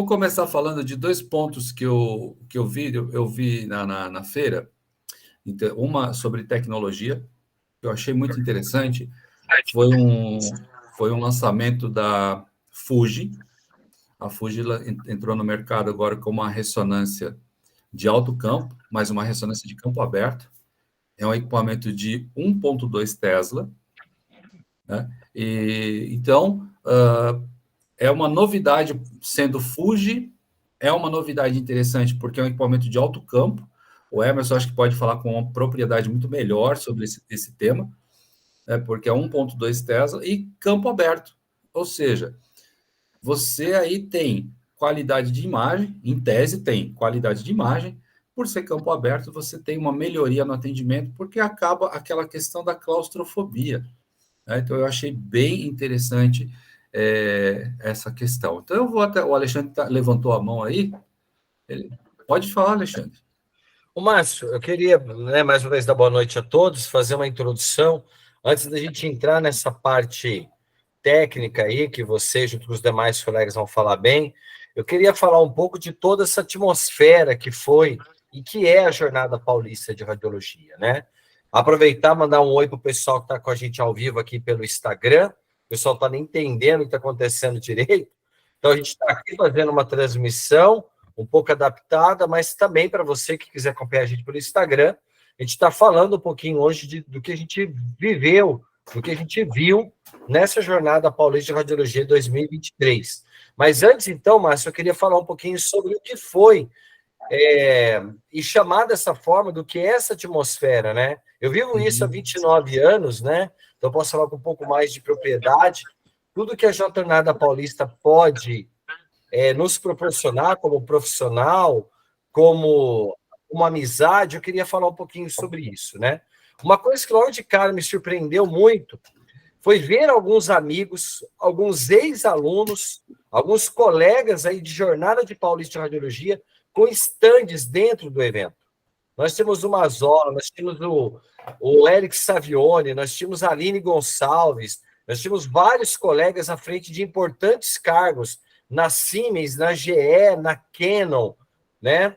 Vou começar falando de dois pontos que eu vi na feira. Então, uma sobre tecnologia, que eu achei muito interessante, foi um lançamento da Fuji. A Fuji entrou no mercado agora com uma ressonância de alto campo, mas uma ressonância de campo aberto. É um equipamento de 1,2 Tesla, né? Então, é uma novidade, sendo Fuji, é uma novidade interessante, porque é um equipamento de alto campo. O Emerson acho que pode falar com uma propriedade muito melhor sobre esse tema, né? Porque é 1,2 Tesla e campo aberto. Ou seja, você aí tem qualidade de imagem, em tese tem qualidade de imagem, por ser campo aberto, você tem uma melhoria no atendimento, porque acaba aquela questão da claustrofobia, né? Então, eu achei bem interessante essa questão. Então, eu vou até. O Alexandre levantou a mão aí. Pode falar, Alexandre. O Márcio, eu queria, né, mais uma vez, dar boa noite a todos, fazer uma introdução, antes da gente entrar nessa parte técnica aí, que você, junto com os demais colegas, vão falar bem. Eu queria falar um pouco de toda essa atmosfera que foi e que é a Jornada Paulista de Radiologia, né? Aproveitar, mandar um oi para o pessoal que está com a gente ao vivo aqui pelo Instagram. O pessoal está nem entendendo o que está acontecendo direito. Então, a gente está aqui fazendo uma transmissão um pouco adaptada, mas também para você que quiser acompanhar a gente pelo Instagram, a gente está falando um pouquinho hoje do que a gente viveu, do que a gente viu nessa Jornada Paulista de Radiologia 2023. Mas antes, então, Márcio, eu queria falar um pouquinho sobre o que foi e chamar dessa forma do que é essa atmosfera, né? Eu vivo isso há 29 anos, né? Então, eu posso falar com um pouco mais de propriedade. Tudo que a Jornada Paulista pode nos proporcionar como profissional, como uma amizade, eu queria falar um pouquinho sobre isso, né? Uma coisa que logo de cara me surpreendeu muito foi ver alguns amigos, alguns ex-alunos, alguns colegas aí de Jornada de Paulista de Radiologia com estandes dentro do evento. Nós tínhamos o Mazola, nós tínhamos o Eric Savione, nós tínhamos a Aline Gonçalves, nós tínhamos vários colegas à frente de importantes cargos na Siemens, na GE, na Canon, né?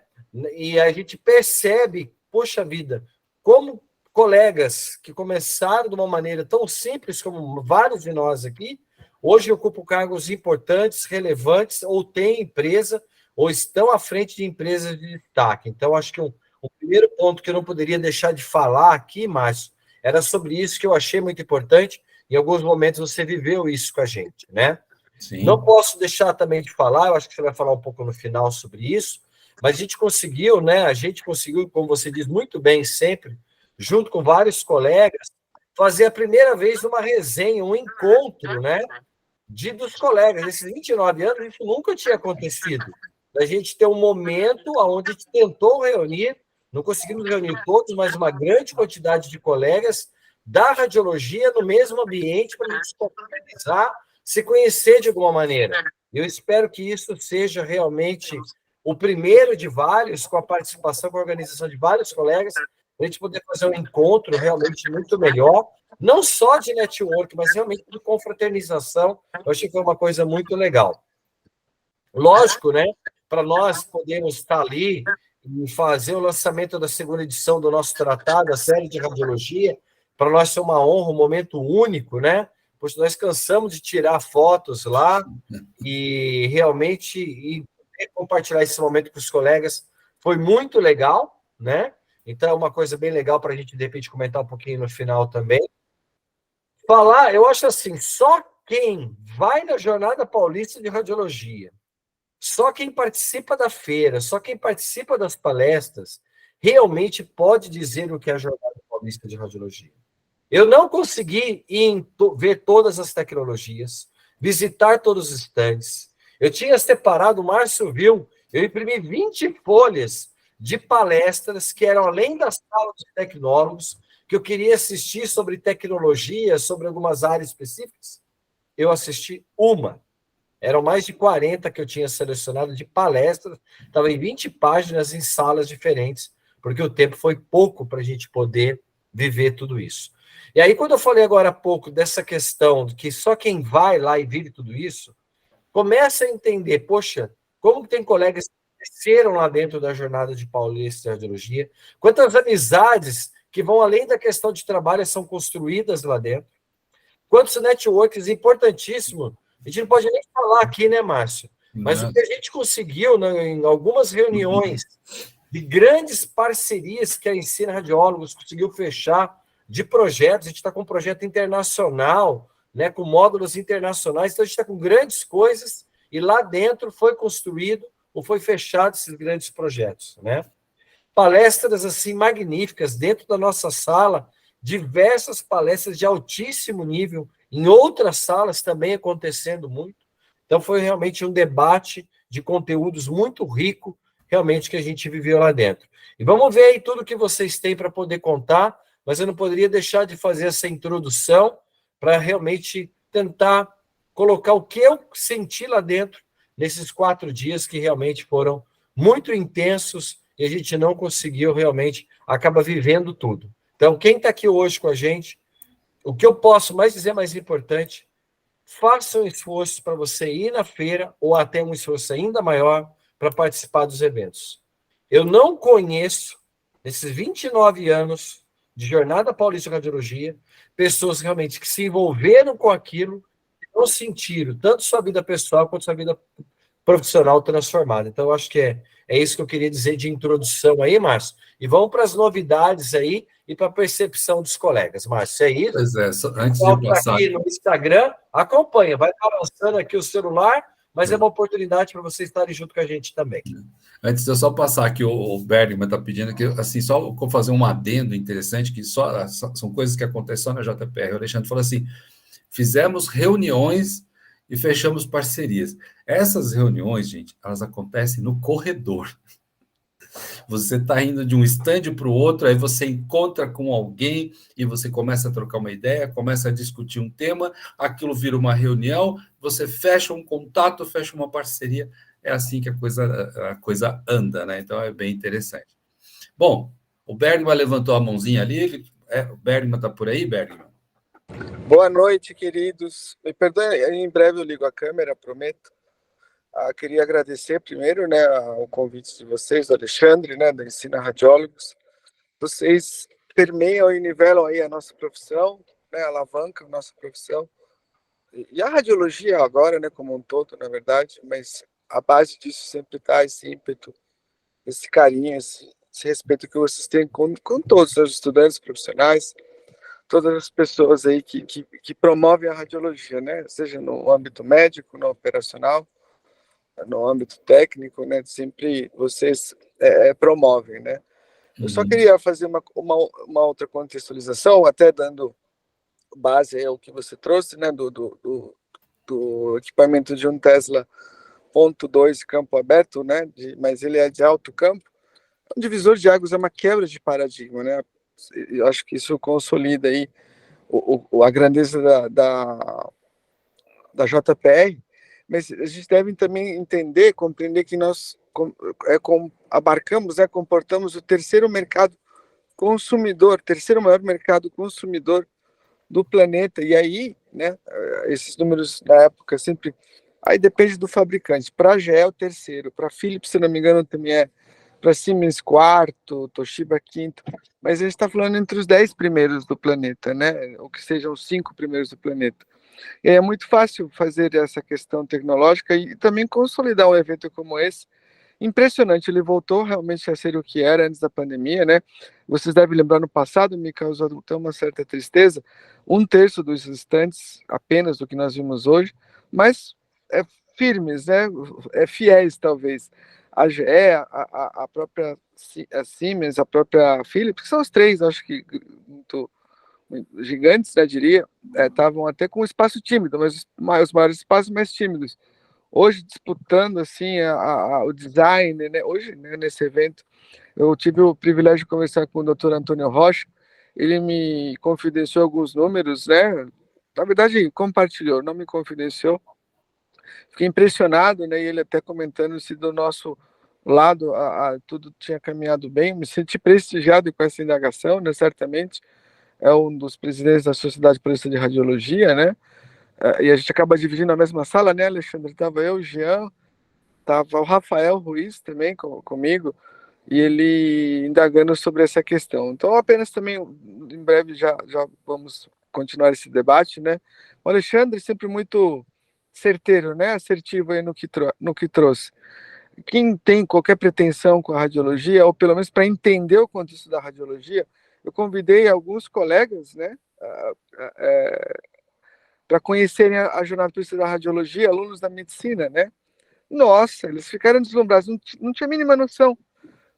E a gente percebe, poxa vida, como colegas que começaram de uma maneira tão simples como vários de nós aqui, hoje ocupam cargos importantes, relevantes, ou têm empresa, ou estão à frente de empresas de destaque. Então, acho que o primeiro ponto que eu não poderia deixar de falar aqui, Márcio, era sobre isso que eu achei muito importante. Em alguns momentos você viveu isso com a gente, né? Sim. Não posso deixar também de falar, eu acho que você vai falar um pouco no final sobre isso, mas a gente conseguiu, né? A gente conseguiu, como você diz muito bem sempre, junto com vários colegas, fazer a primeira vez uma resenha, um encontro, né? Dos colegas. Nesses 29 anos, isso nunca tinha acontecido. A gente ter um momento onde a gente tentou reunir, não conseguimos reunir todos, mas uma grande quantidade de colegas da radiologia no mesmo ambiente para a gente se organizar, se conhecer de alguma maneira. Eu espero que isso seja realmente o primeiro de vários, com a participação, com a organização de vários colegas, para a gente poder fazer um encontro realmente muito melhor, não só de network, mas realmente de confraternização. Eu achei que foi uma coisa muito legal. Lógico, né? Para nós podermos estar ali e fazer o lançamento da segunda edição do nosso tratado, a série de radiologia, para nós foi uma honra, um momento único, né? Pois nós cansamos de tirar fotos lá e realmente compartilhar esse momento com os colegas foi muito legal, né? Então é uma coisa bem legal para a gente, de repente, comentar um pouquinho no final também. Falar, eu acho assim, só quem vai na Jornada Paulista de Radiologia, só quem participa da feira, só quem participa das palestras, realmente pode dizer o que é a Jornada Paulista de Radiologia. Eu não consegui ver todas as tecnologias, visitar todos os stands. Eu tinha separado, o Márcio viu, eu imprimi 20 folhas de palestras que eram além das salas de tecnólogos, que eu queria assistir sobre tecnologia, sobre algumas áreas específicas. Eu assisti uma. Eram mais de 40 que eu tinha selecionado de palestras, estava em 20 páginas em salas diferentes, porque o tempo foi pouco para a gente poder viver tudo isso. E aí, quando eu falei agora há pouco dessa questão de que só quem vai lá e vive tudo isso, começa a entender, poxa, como tem colegas que cresceram lá dentro da jornada de Paulista de Radiologia, quantas amizades que vão além da questão de trabalho são construídas lá dentro, quantos networks importantíssimos. A gente não pode nem falar aqui, né, Márcio? Mas o que a gente conseguiu, né, em algumas reuniões de grandes parcerias que a Ensina Radiólogos conseguiu fechar de projetos, a gente está com um projeto internacional, né, com módulos internacionais, então a gente está com grandes coisas e lá dentro foi construído ou foi fechado esses grandes projetos, né? Palestras assim magníficas dentro da nossa sala, diversas palestras de altíssimo nível, em outras salas também acontecendo muito. Então foi realmente um debate de conteúdos muito rico, realmente, que a gente viveu lá dentro. E vamos ver aí tudo que vocês têm para poder contar, mas eu não poderia deixar de fazer essa introdução para realmente tentar colocar o que eu senti lá dentro nesses 4 dias que realmente foram muito intensos e a gente não conseguiu realmente, acaba vivendo tudo. Então, quem está aqui hoje com a gente, o que eu posso mais dizer mais importante, faça um esforço para você ir na feira ou até um esforço ainda maior para participar dos eventos. Eu não conheço, nesses 29 anos de Jornada Paulista de Radiologia, pessoas realmente que se envolveram com aquilo e não sentiram tanto sua vida pessoal quanto sua vida profissional transformada. Então, eu acho que é isso que eu queria dizer de introdução aí, Márcio. E vamos para as novidades aí e para a percepção dos colegas. Márcio, é isso? Pois é, antes de passar aqui no Instagram, acompanha, vai balançando aqui o celular, mas é uma oportunidade para vocês estarem junto com a gente também. Antes de eu só passar aqui, o Bergman está pedindo que, assim, só fazer um adendo interessante, que são coisas que acontecem só na JPR. O Alexandre falou assim, fizemos reuniões e fechamos parcerias. Essas reuniões, gente, elas acontecem no corredor. Você está indo de um estande para o outro, aí você encontra com alguém e você começa a trocar uma ideia, começa a discutir um tema, aquilo vira uma reunião, você fecha um contato, fecha uma parceria. É assim que a coisa anda, né? Então é bem interessante. Bom, o Bergman levantou a mãozinha ali. O Bergman está por aí, Bergman? Boa noite, queridos. Me perdoe, em breve eu ligo a câmera, prometo. Queria agradecer primeiro, né, o convite de vocês, do Alexandre, né, da Ensina Radiólogos. Vocês permeiam e nivelam aí a nossa profissão, né, alavancam a nossa profissão. E a radiologia agora, né, como um todo, na verdade, mas a base disso sempre está esse ímpeto, esse carinho, esse respeito que vocês têm com todos os estudantes profissionais, todas as pessoas aí que promovem a radiologia, né, seja no âmbito médico, no operacional, no âmbito técnico, né, sempre vocês promovem, né. Eu só queria fazer uma outra contextualização, até dando base ao que você trouxe, né, do equipamento de um Tesla 0.2 campo aberto, né, mas ele é de alto campo. Um divisor de águas, é uma quebra de paradigma, né. Eu acho que isso consolida aí a grandeza da JPR, mas a gente deve também entender, compreender que nós abarcamos, né, comportamos o terceiro maior mercado consumidor do planeta. E aí, né, esses números na época sempre... Aí depende do fabricante. Para a GE é o terceiro, para a Philips, se não me engano, também é, para Siemens quarto, Toshiba quinto, mas a gente está falando entre os 10 primeiros do planeta, né, ou que sejam os 5 primeiros do planeta. E é muito fácil fazer essa questão tecnológica e também consolidar um evento como esse. Impressionante, ele voltou realmente a ser o que era antes da pandemia, né? Vocês devem lembrar, no passado me causou até uma certa tristeza, 1/3 dos estantes apenas do que nós vimos hoje, mas firmes, né? Fiéis, talvez. A GE, a própria Siemens, a própria Philips, que são os três, acho que muito gigantes, né, diria, estavam até com um espaço tímido, mas os maiores espaços mais tímidos. Hoje, disputando assim o design, né? Hoje, né, nesse evento, eu tive o privilégio de conversar com o Dr. Antônio Rocha. Ele me confidenciou alguns números, né? Na verdade, compartilhou, não me confidenciou. Fiquei impressionado, né? E ele até comentando se do nosso lado tudo tinha caminhado bem. Me senti prestigiado com essa indagação, né? Certamente é um dos presidentes da Sociedade Paulista de Radiologia, né? E a gente acaba dividindo a mesma sala, né, Alexandre? Estava eu, Jean, Tava o Rafael Ruiz também comigo, e ele indagando sobre essa questão. Então, apenas também, em breve, já vamos continuar esse debate, né? O Alexandre sempre muito certeiro, né? Assertivo aí no que trouxe. Quem tem qualquer pretensão com a radiologia, ou pelo menos para entender o contexto da radiologia, eu convidei alguns colegas, né? Para conhecerem a jornada política da radiologia, alunos da medicina, né? Nossa, eles ficaram deslumbrados, não tinha a mínima noção,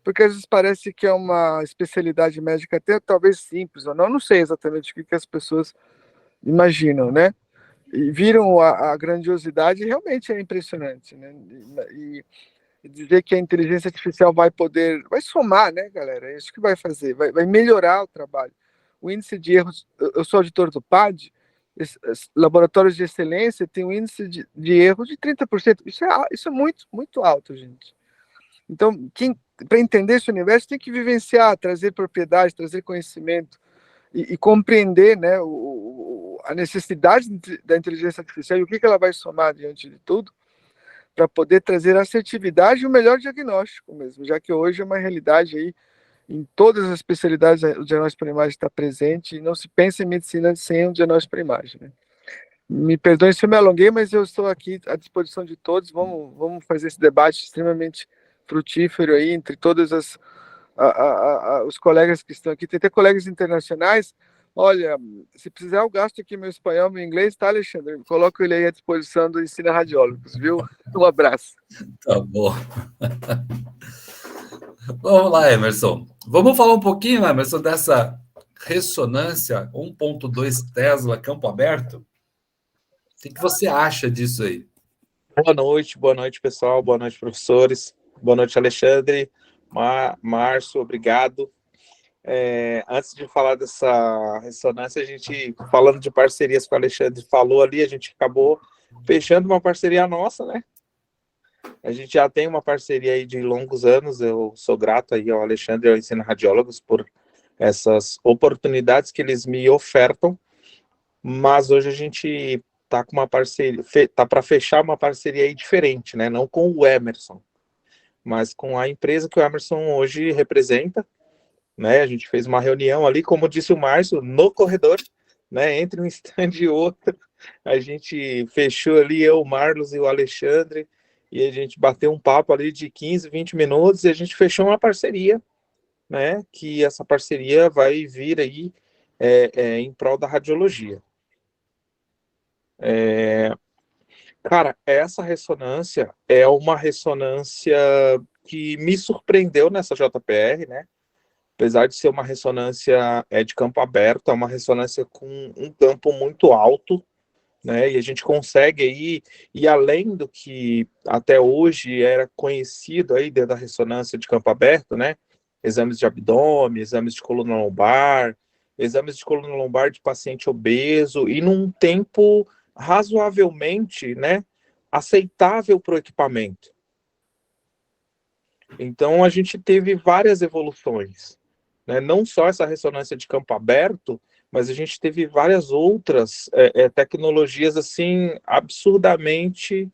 porque às vezes parece que é uma especialidade médica até talvez simples, ou não sei exatamente o que as pessoas imaginam, né? E viram a grandiosidade, e realmente é impressionante, né? E dizer que a inteligência artificial vai somar, né, galera? É isso que vai fazer, vai melhorar o trabalho. O índice de erros, eu sou auditor do PAD, laboratórios de excelência tem um índice de erro de 30%. Isso é muito, muito alto, gente. Então, para entender esse universo, tem que vivenciar, trazer propriedade, trazer conhecimento e compreender, né, a necessidade da inteligência artificial e o que ela vai somar diante de tudo, para poder trazer assertividade e o melhor diagnóstico mesmo, já que hoje é uma realidade aí, em todas as especialidades, o diagnóstico por imagem está presente e não se pensa em medicina sem um diagnóstico por imagem, né? Me perdoem se eu me alonguei, mas eu estou aqui à disposição de todos. Vamos fazer esse debate extremamente frutífero aí entre todos os colegas que estão aqui. Tem até colegas internacionais. Olha, se precisar, eu gasto aqui meu espanhol, meu inglês, tá, Alexandre? Coloco ele aí à disposição do Ensina Radiólogos, viu? Um abraço. Tá bom. Vamos lá, Emerson. Vamos falar um pouquinho, Emerson, dessa ressonância 1.2 Tesla, campo aberto? O que você acha disso aí? Boa noite, pessoal. Boa noite, professores. Boa noite, Alexandre. Márcio, obrigado. Antes de falar dessa ressonância, a gente, falando de parcerias que o Alexandre falou ali, a gente acabou fechando uma parceria nossa, né? A gente já tem uma parceria aí de longos anos. Eu sou grato aí ao Alexandre e ao Ensina Radiólogos por essas oportunidades que eles me ofertam, mas hoje a gente tá com uma parceria, tá para fechar uma parceria aí diferente, né? Não com o Emerson, mas com a empresa que o Emerson hoje representa, né? A gente fez uma reunião ali, como disse o Márcio, no corredor, né? Entre um stand e outro, a gente fechou ali, eu, o Marlos e o Alexandre, e a gente bateu um papo ali de 15, 20 minutos e a gente fechou uma parceria, né? Que essa parceria vai vir aí em prol da radiologia. Cara, essa ressonância é uma ressonância que me surpreendeu nessa JPR, né? Apesar de ser uma ressonância de campo aberto, é uma ressonância com um campo muito alto, né? E a gente consegue aí, e além do que até hoje era conhecido aí dentro da ressonância de campo aberto, né? Exames de abdômen, exames de coluna lombar, exames de coluna lombar de paciente obeso, e num tempo razoavelmente, né, aceitável para o equipamento. Então, a gente teve várias evoluções, né? Não só essa ressonância de campo aberto, mas a gente teve várias outras tecnologias assim absurdamente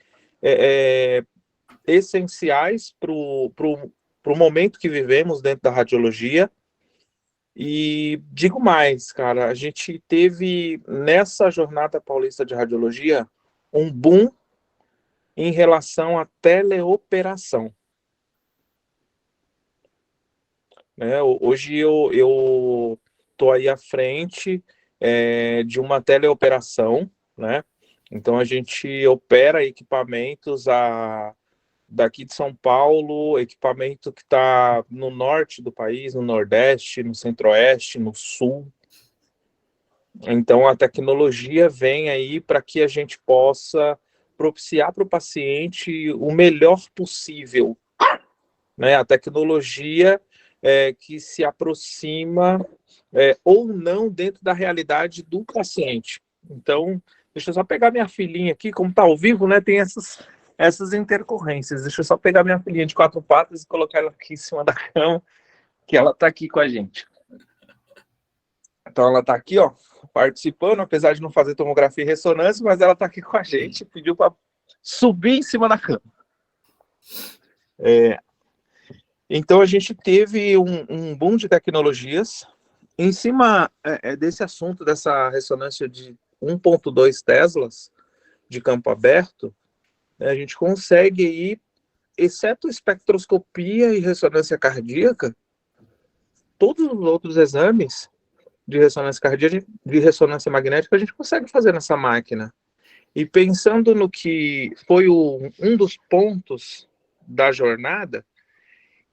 essenciais para o momento que vivemos dentro da radiologia. E digo mais, cara, a gente teve nessa jornada paulista de radiologia um boom em relação à teleoperação. Né? Hoje eu tô aí à frente de uma teleoperação, né? Então a gente opera equipamentos daqui de São Paulo, equipamento que está no norte do país, no nordeste, no centro-oeste, no sul. Então a tecnologia vem aí para que a gente possa propiciar para o paciente o melhor possível, né? A tecnologia que se aproxima ou não dentro da realidade do paciente. Então, deixa eu só pegar minha filhinha aqui, como está ao vivo, né? Tem essas intercorrências. Deixa eu só pegar minha filhinha de 4 patas e colocar ela aqui em cima da cama, que ela está aqui com a gente. Então, ela está aqui, ó, participando, apesar de não fazer tomografia e ressonância, mas ela está aqui com a gente, pediu para subir em cima da cama. Então, a gente teve um boom de tecnologias. Em cima desse assunto, dessa ressonância de 1,2 Teslas de campo aberto, a gente consegue ir, exceto espectroscopia e ressonância cardíaca, todos os outros exames de ressonância cardíaca, de ressonância magnética, a gente consegue fazer nessa máquina. E pensando no que foi um dos pontos da jornada,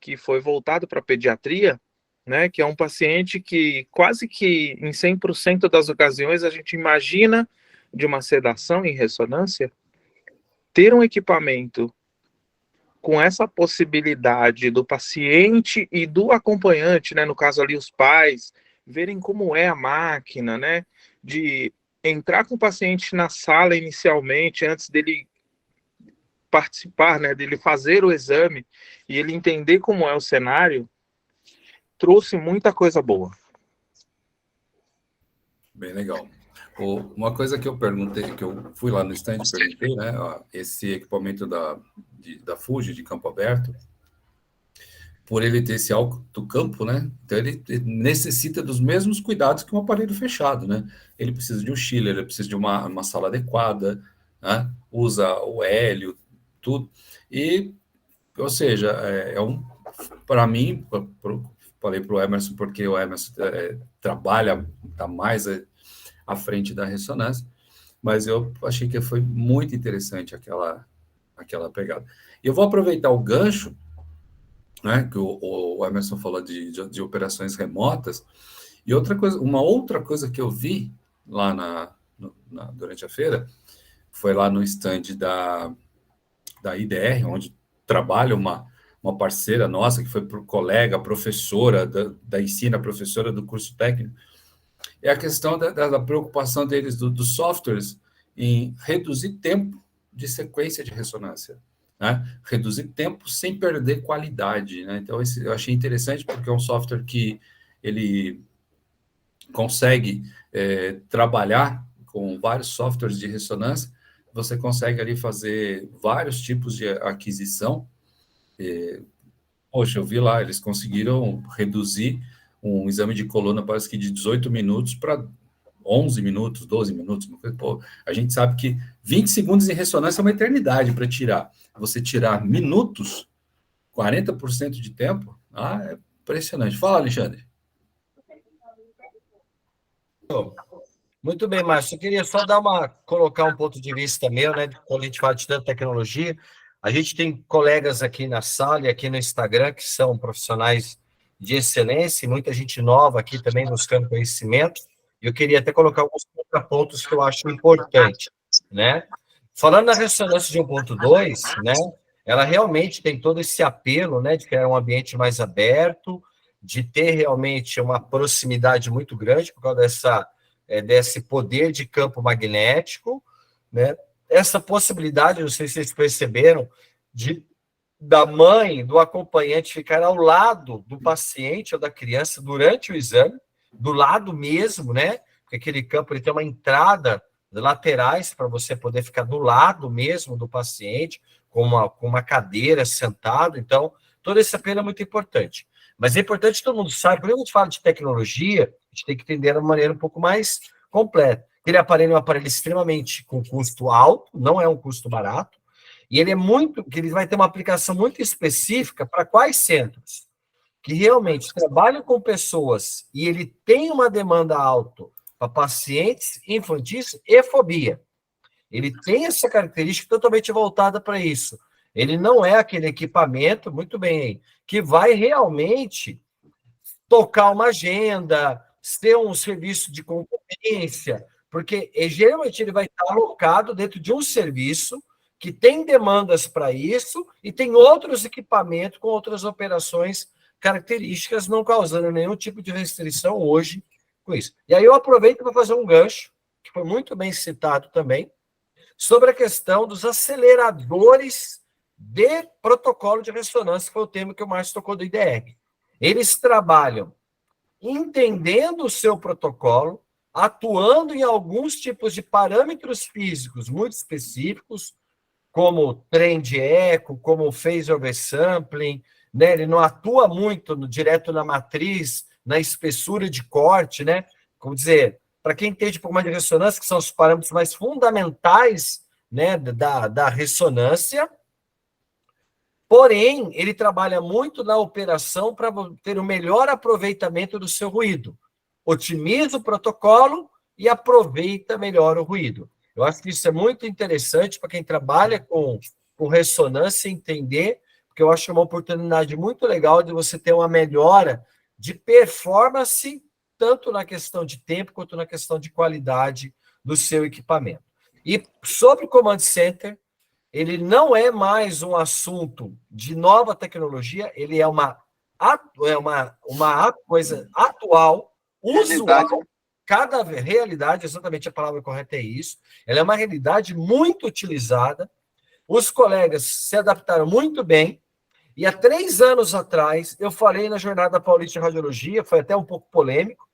que foi voltado para a pediatria, né, que é um paciente que quase que em 100% das ocasiões a gente imagina de uma sedação em ressonância, ter um equipamento com essa possibilidade do paciente e do acompanhante, né, no caso ali os pais, verem como é a máquina, né, de entrar com o paciente na sala inicialmente, antes dele participar, né, dele fazer o exame e ele entender como é o cenário, trouxe muita coisa boa. Bem legal. Uma coisa que eu perguntei, que eu fui lá no stand e perguntei, né, esse equipamento da Fuji, de campo aberto, por ele ter esse alto campo, né, então ele necessita dos mesmos cuidados que um aparelho fechado, né, ele precisa de um chiller, ele precisa de uma sala adequada, né, usa o hélio, tudo, e, ou seja, para mim, falei para o Emerson, porque o Emerson trabalha, está mais à frente da ressonância, mas eu achei que foi muito interessante aquela pegada. E eu vou aproveitar o gancho, né, que o Emerson falou de operações remotas, e uma outra coisa que eu vi lá durante a feira, foi lá no stand da IDR, onde trabalha uma parceira nossa, que foi colega, professora da ensina, professora do curso técnico, é a questão da preocupação deles, dos softwares, em reduzir tempo de sequência de ressonância, né? Reduzir tempo sem perder qualidade, né? Então, eu achei interessante, porque é um software que ele consegue trabalhar com vários softwares de ressonância, você consegue ali fazer vários tipos de aquisição. Poxa, eu vi lá, eles conseguiram reduzir um exame de coluna, parece que de 18 minutos para 11 minutos, 12 minutos. Pô, a gente sabe que 20 segundos em ressonância é uma eternidade para tirar. Você tirar minutos, 40% de tempo, é impressionante. Fala, Alexandre. Muito bem, Márcio. Eu queria só colocar um ponto de vista meu, né? Quando a gente fala de tanta tecnologia, a gente tem colegas aqui na sala e aqui no Instagram que são profissionais de excelência e muita gente nova aqui também buscando conhecimento. Eu queria até colocar alguns contrapontos que eu acho importantes, né? Falando na ressonância de 1.2, né? Ela realmente tem todo esse apelo, né? De criar um ambiente mais aberto, de ter realmente uma proximidade muito grande por causa desse poder de campo magnético, né? Essa possibilidade, não sei se vocês perceberam, da mãe, do acompanhante ficar ao lado do paciente ou da criança durante o exame, do lado mesmo, né? Porque aquele campo ele tem uma entrada laterais para você poder ficar do lado mesmo do paciente, com uma cadeira, sentado. Então, todo esse apelo é muito importante. Mas é importante que todo mundo saiba, quando a gente fala de tecnologia, a gente tem que entender de uma maneira um pouco mais completa. Aquele aparelho é um aparelho extremamente com custo alto, não é um custo barato, e ele vai ter uma aplicação muito específica para quais centros? Que realmente trabalham com pessoas e ele tem uma demanda alta para pacientes infantis e fobia. Ele tem essa característica totalmente voltada para isso. Ele não é aquele equipamento, muito bem, que vai realmente tocar uma agenda, ser um serviço de concorrência, porque geralmente ele vai estar alocado dentro de um serviço que tem demandas para isso e tem outros equipamentos com outras operações características, não causando nenhum tipo de restrição hoje com isso. E aí eu aproveito para fazer um gancho, que foi muito bem citado também, sobre a questão dos aceleradores de protocolo de ressonância, que foi o tema que o Márcio tocou do IDR. Eles trabalham entendendo o seu protocolo, atuando em alguns tipos de parâmetros físicos muito específicos, como trend echo, como phase oversampling, né? Ele não atua muito direto na matriz, na espessura de corte, né? Como dizer, para quem entende um pouco mais de ressonância, que são os parâmetros mais fundamentais, né, da ressonância, porém, ele trabalha muito na operação para ter o melhor aproveitamento do seu ruído. Otimiza o protocolo e aproveita melhor o ruído. Eu acho que isso é muito interessante para quem trabalha com ressonância entender, porque eu acho que é uma oportunidade muito legal de você ter uma melhora de performance, tanto na questão de tempo quanto na questão de qualidade do seu equipamento. E sobre o Command Center, ele não é mais um assunto de nova tecnologia, ele é uma coisa atual, usual, cada realidade, exatamente a palavra correta é isso, ela é uma realidade muito utilizada, os colegas se adaptaram muito bem, e há 3 anos atrás, eu falei na Jornada Paulista de Radiologia, foi até um pouco polêmico,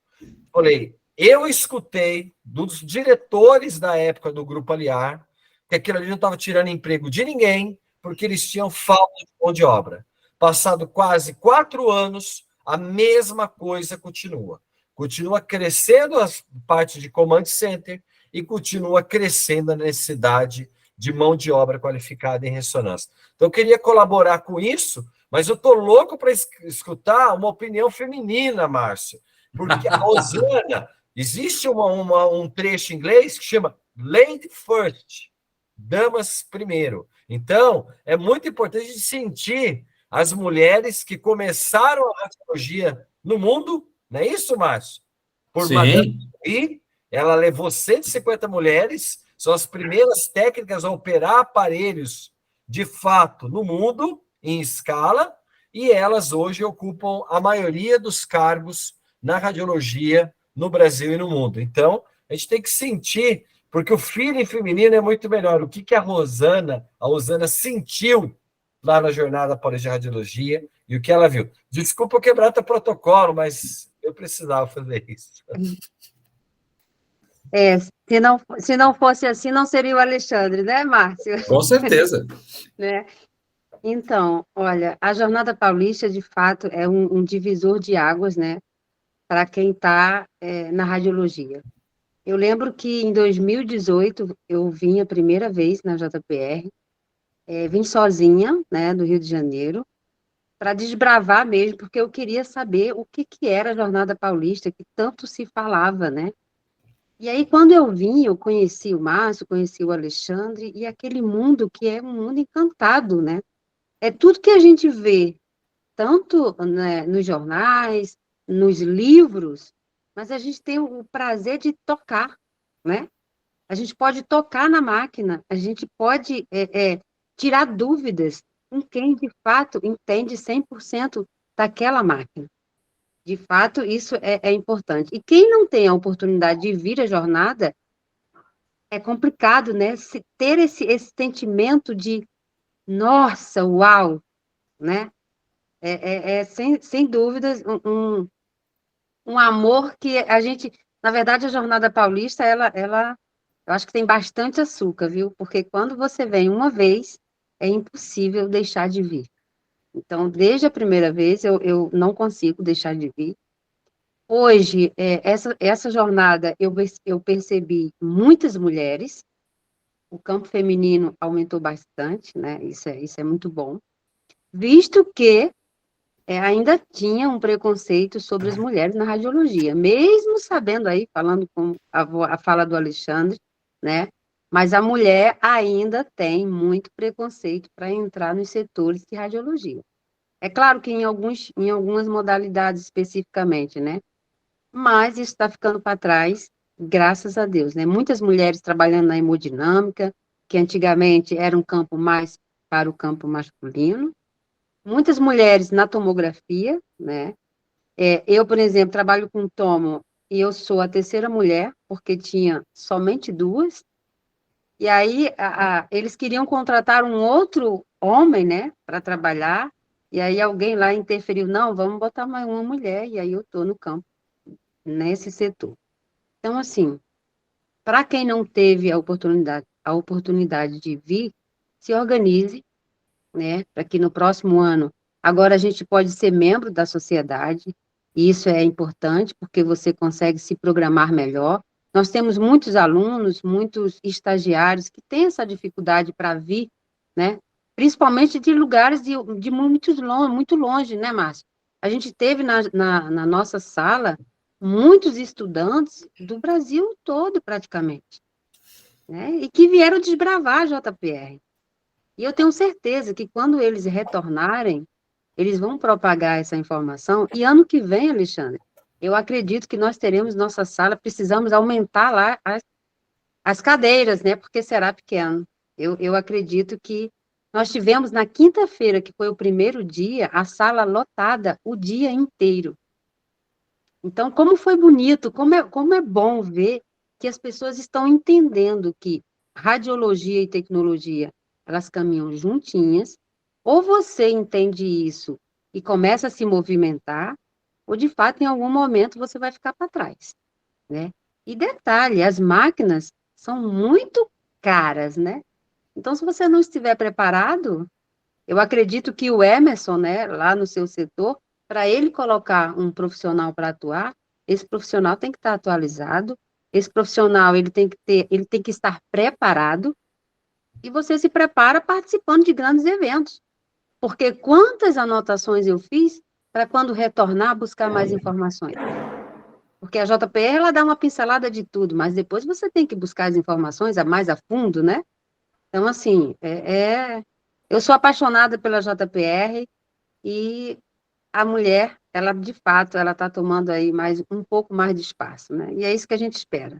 falei, eu escutei dos diretores da época do Grupo Aliar, que aquilo ali não estava tirando emprego de ninguém, porque eles tinham falta de mão de obra. Passado quase 4 anos, a mesma coisa continua. Continua crescendo as partes de command center e continua crescendo a necessidade de mão de obra qualificada em ressonância. Então, eu queria colaborar com isso, mas eu estou louco para escutar uma opinião feminina, Márcio, porque a Rosana, existe um trecho em inglês que chama Lady First, damas primeiro. Então, é muito importante sentir as mulheres que começaram a radiologia no mundo, não é isso, Márcio? Por Madame Curie, ela levou 150 mulheres, são as primeiras técnicas a operar aparelhos de fato no mundo, em escala, e elas hoje ocupam a maioria dos cargos na radiologia no Brasil e no mundo. Então, a gente tem que sentir, porque o feeling feminino é muito melhor. O que a Rosana sentiu lá na Jornada Paulista de Radiologia e o que ela viu. Desculpa eu quebrar teu protocolo, mas eu precisava fazer isso. Se não fosse assim, não seria o Alexandre, né, Márcio? Com certeza. Né? Então, olha, a Jornada Paulista, de fato, é um divisor de águas, né, para quem está na radiologia. Eu lembro que em 2018 eu vim a primeira vez na JPR, vim sozinha, né, do Rio de Janeiro, para desbravar mesmo, porque eu queria saber o que era a Jornada Paulista, que tanto se falava, né? E aí, quando eu vim, eu conheci o Márcio, conheci o Alexandre, e aquele mundo que é um mundo encantado, né? É tudo que a gente vê, tanto, né, nos jornais, nos livros, mas a gente tem o prazer de tocar, né? A gente pode tocar na máquina, a gente pode tirar dúvidas com quem, de fato, entende 100% daquela máquina. De fato, isso é importante. E quem não tem a oportunidade de vir à jornada, é complicado, né? Ter esse sentimento de, nossa, uau, né? Sem dúvidas, um amor que a gente... Na verdade, a Jornada Paulista, eu acho que tem bastante açúcar, viu? Porque quando você vem uma vez, é impossível deixar de vir. Então, desde a primeira vez, eu não consigo deixar de vir. Hoje, essa jornada, eu percebi muitas mulheres, o campo feminino aumentou bastante, né? Isso é muito bom. Visto que ainda tinha um preconceito sobre as mulheres na radiologia, mesmo sabendo aí, falando com a fala do Alexandre, né? Mas a mulher ainda tem muito preconceito para entrar nos setores de radiologia. É claro que em algumas modalidades especificamente, né? Mas isso está ficando para trás, graças a Deus, né? Muitas mulheres trabalhando na hemodinâmica, que antigamente era um campo mais para o campo masculino, muitas mulheres na tomografia, né? Eu, por exemplo, trabalho com tomo e eu sou a terceira mulher, porque tinha somente 2, e aí eles queriam contratar um outro homem, né, para trabalhar, e aí alguém lá interferiu, não, vamos botar mais uma mulher, e aí eu estou no campo, nesse setor. Então, assim, para quem não teve a oportunidade de vir, se organize, né, para que no próximo ano, agora a gente pode ser membro da sociedade, e isso é importante, porque você consegue se programar melhor. Nós temos muitos alunos, muitos estagiários que têm essa dificuldade para vir, né, principalmente de lugares de muito longe, né, Márcio? A gente teve na nossa sala muitos estudantes do Brasil todo, praticamente, né, e que vieram desbravar a JPR. E eu tenho certeza que quando eles retornarem, eles vão propagar essa informação. E ano que vem, Alexandre, eu acredito que nós teremos nossa sala, precisamos aumentar lá as cadeiras, né? Porque será pequeno. Eu acredito que nós tivemos na quinta-feira, que foi o primeiro dia, a sala lotada o dia inteiro. Então, como foi bonito, como é bom ver que as pessoas estão entendendo que radiologia e tecnologia, elas caminham juntinhas, ou você entende isso e começa a se movimentar, ou de fato, em algum momento, você vai ficar para trás, né? E detalhe, as máquinas são muito caras, né? Então, se você não estiver preparado, eu acredito que o Emerson, né, lá no seu setor, para ele colocar um profissional para atuar, esse profissional tem que estar atualizado, esse profissional ele tem que estar preparado, e você se prepara participando de grandes eventos. Porque quantas anotações eu fiz para quando retornar buscar mais informações? Porque a JPR ela dá uma pincelada de tudo, mas depois você tem que buscar as informações mais a fundo, né? Então, assim, eu sou apaixonada pela JPR e a mulher, ela, de fato, ela está tomando aí um pouco mais de espaço, né? E é isso que a gente espera.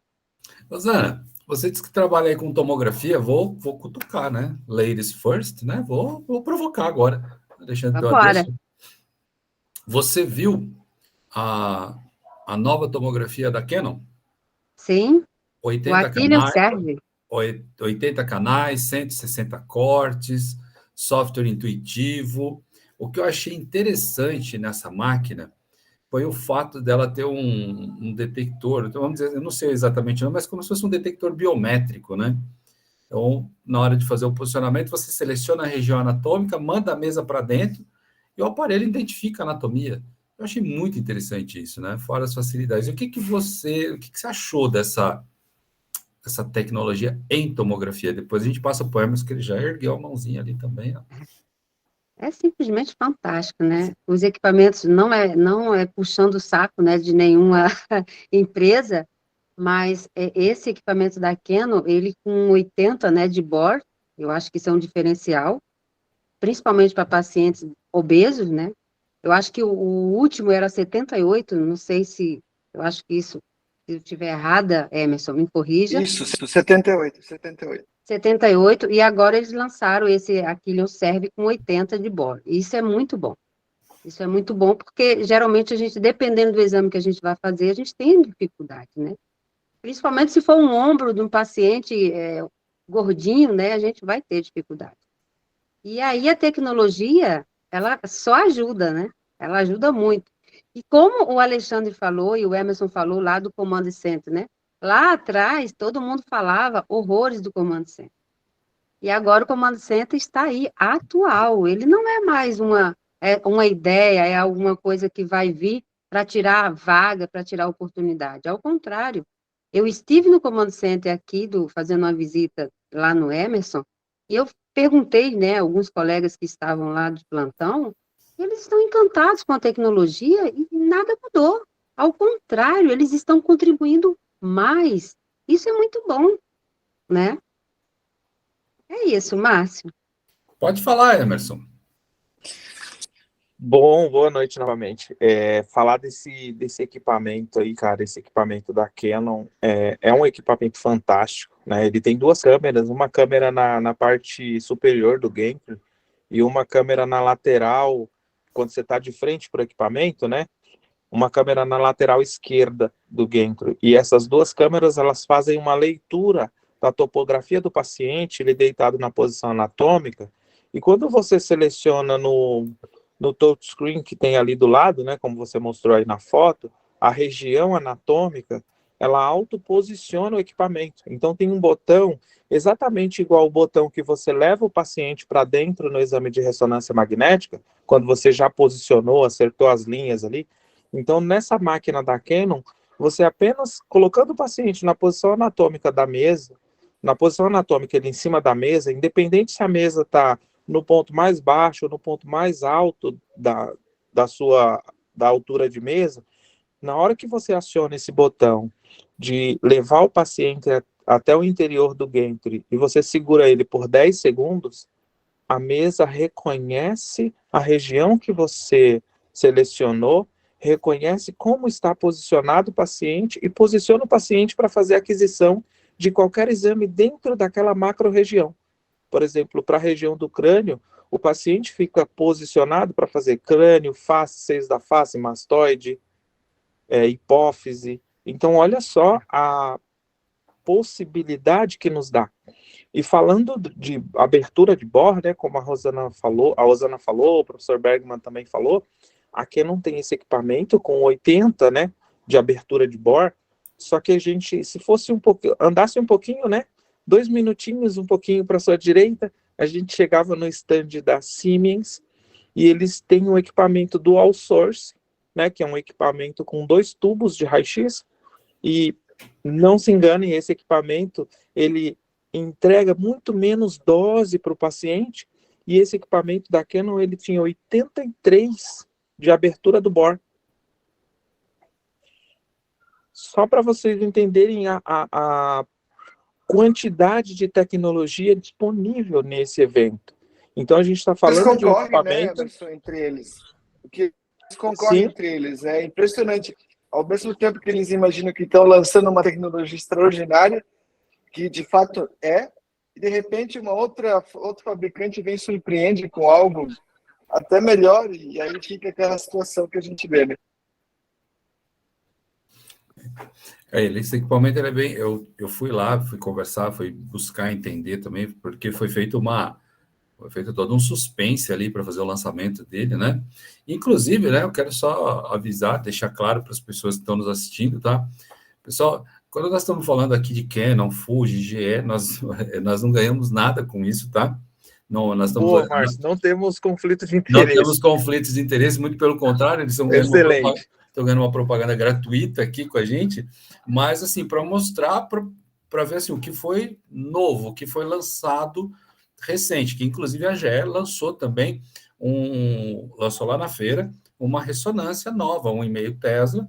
Rosana, você disse que trabalha aí com tomografia, vou cutucar, né? Ladies first, né? Vou provocar agora. Alexandre deu a Agora, deixa. Você viu a nova tomografia da Canon? sim, o 80 Aquileo canais, serve. 80 canais, 160 cortes, software intuitivo. O que eu achei interessante nessa máquina foi o fato dela ter um detector, então, vamos dizer, eu não sei exatamente, não, mas como se fosse um detector biométrico, né? Então, na hora de fazer o posicionamento, você seleciona a região anatômica, manda a mesa para dentro e o aparelho identifica a anatomia. Eu achei muito interessante isso, né? Fora as facilidades. E o que você achou dessa tecnologia em tomografia? Depois a gente passa para o Hermes, que ele já ergueu a mãozinha ali também. Ó. É simplesmente fantástico, né? Os equipamentos não é puxando o saco, né, de nenhuma empresa, mas esse equipamento da Canon, ele com 80, né, de bore, eu acho que isso é um diferencial, principalmente para pacientes obesos, né? Eu acho que o último era 78, não sei se, eu acho que isso, se eu estiver errada, Emerson, me corrija. Isso, 78, 78. 78, e agora eles lançaram esse Aquileo Serve com 80 de bore. Isso é muito bom. Isso é muito bom, porque geralmente a gente, dependendo do exame que a gente vai fazer, a gente tem dificuldade, né? Principalmente se for um ombro de um paciente gordinho, né? A gente vai ter dificuldade. E aí a tecnologia, ela só ajuda, né? Ela ajuda muito. E como o Alexandre falou e o Emerson falou lá do Command Center, né? Lá atrás, todo mundo falava horrores do Command Center. E agora o Command Center está aí, atual. Ele não é mais uma ideia, é alguma coisa que vai vir para tirar a vaga, para tirar a oportunidade. Ao contrário, eu estive no Command Center aqui, fazendo uma visita lá no Emerson, e eu perguntei, né, alguns colegas que estavam lá de plantão, eles estão encantados com a tecnologia e nada mudou. Ao contrário, eles estão contribuindo mais. Isso é muito bom, né? É isso, Márcio. Pode falar, Emerson. Bom, boa noite novamente. Falar desse equipamento aí, cara, esse equipamento da Canon é um equipamento fantástico, né? Ele tem duas câmeras, uma câmera na parte superior do gantry e uma câmera na lateral, quando você está de frente para o equipamento, né? Uma câmera na lateral esquerda do gantry. E essas duas câmeras, elas fazem uma leitura da topografia do paciente, ele deitado na posição anatômica, e quando você seleciona no touchscreen que tem ali do lado, né, como você mostrou aí na foto, a região anatômica, ela autoposiciona o equipamento. Então, tem um botão exatamente igual o botão que você leva o paciente para dentro no exame de ressonância magnética, quando você já posicionou, acertou as linhas ali. Então, nessa máquina da Canon, você apenas colocando o paciente na posição anatômica da mesa, na posição anatômica ele em cima da mesa, independente se a mesa está no ponto mais baixo ou no ponto mais alto da altura de mesa, na hora que você aciona esse botão de levar o paciente até o interior do gantry e você segura ele por 10 segundos, a mesa reconhece a região que você selecionou, reconhece como está posicionado o paciente e posiciona o paciente para fazer a aquisição de qualquer exame dentro daquela macro-região. Por exemplo, para a região do crânio, o paciente fica posicionado para fazer crânio, face, seios da face, mastoide, hipófise. Então, olha só a possibilidade que nos dá. E falando de abertura de bore, né, como a Rosana falou, o professor Bergman também falou, a Canon tem esse equipamento com 80, né, de abertura de bore, só que a gente, se fosse andasse um pouquinho, né, 2 minutinhos, um pouquinho para a sua direita, a gente chegava no stand da Siemens, e eles têm um equipamento dual source, né, que é um equipamento com 2 tubos de raio-x, e não se enganem, esse equipamento, ele entrega muito menos dose para o paciente, e esse equipamento da Canon, ele tinha 83 de abertura do bore. Só para vocês entenderem a quantidade de tecnologia disponível nesse evento. Então, a gente está falando eles de um concorrem, equipamento... né, Emerson, entre eles. O que eles concorrem entre eles. É impressionante. Ao mesmo tempo que eles imaginam que estão lançando uma tecnologia extraordinária, que de fato é, e de repente outro fabricante vem e surpreende com algo até melhor, e aí fica aquela situação que a gente vê, né? Esse equipamento ele é bem. Eu fui lá, fui conversar, fui buscar entender também, porque foi feito todo um suspense ali para fazer o lançamento dele, né? Inclusive, né, eu quero só avisar, deixar claro para as pessoas que estão nos assistindo, tá? Pessoal, quando nós estamos falando aqui de Canon, Fuji, GE, nós não ganhamos nada com isso, tá? Não, nós estamos... Boa, Márcio, não temos conflito de Não interesse. temos conflitos de interesse, muito pelo contrário, eles estão ganhando uma propaganda gratuita aqui com a gente, mas, assim, para mostrar, para ver, assim, o que foi novo, o que foi lançado recente, que, inclusive, a GE lançou também, lançou lá na feira, uma ressonância nova, 1,5 Tesla,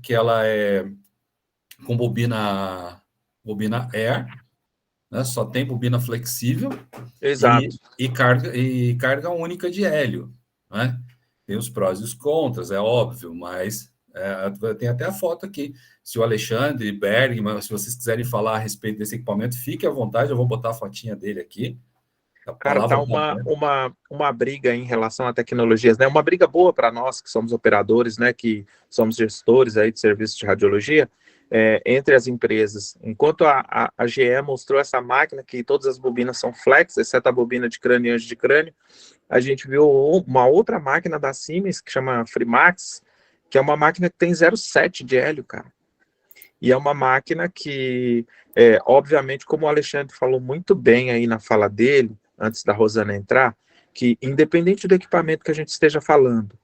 que ela é com bobina Air, né? Só tem bobina flexível. Exato. E carga única de hélio, né? Tem os prós e os contras, é óbvio, mas tem até a foto aqui. Se o Alexandre Bergman, se vocês quiserem falar a respeito desse equipamento, fique à vontade, eu vou botar a fotinha dele aqui. Cara, tá uma briga em relação a tecnologias, né? Uma briga boa para nós que somos operadores, né? Que somos gestores aí de serviços de radiologia, entre as empresas. Enquanto a GE mostrou essa máquina que todas as bobinas são flex, exceto a bobina de crânio e anjo de crânio, a gente viu uma outra máquina da Siemens que chama Freemax, que é uma máquina que tem 0,7 de hélio, cara. E é uma máquina que, obviamente, como o Alexandre falou muito bem aí na fala dele, antes da Rosana entrar, que independente do equipamento que a gente esteja falando,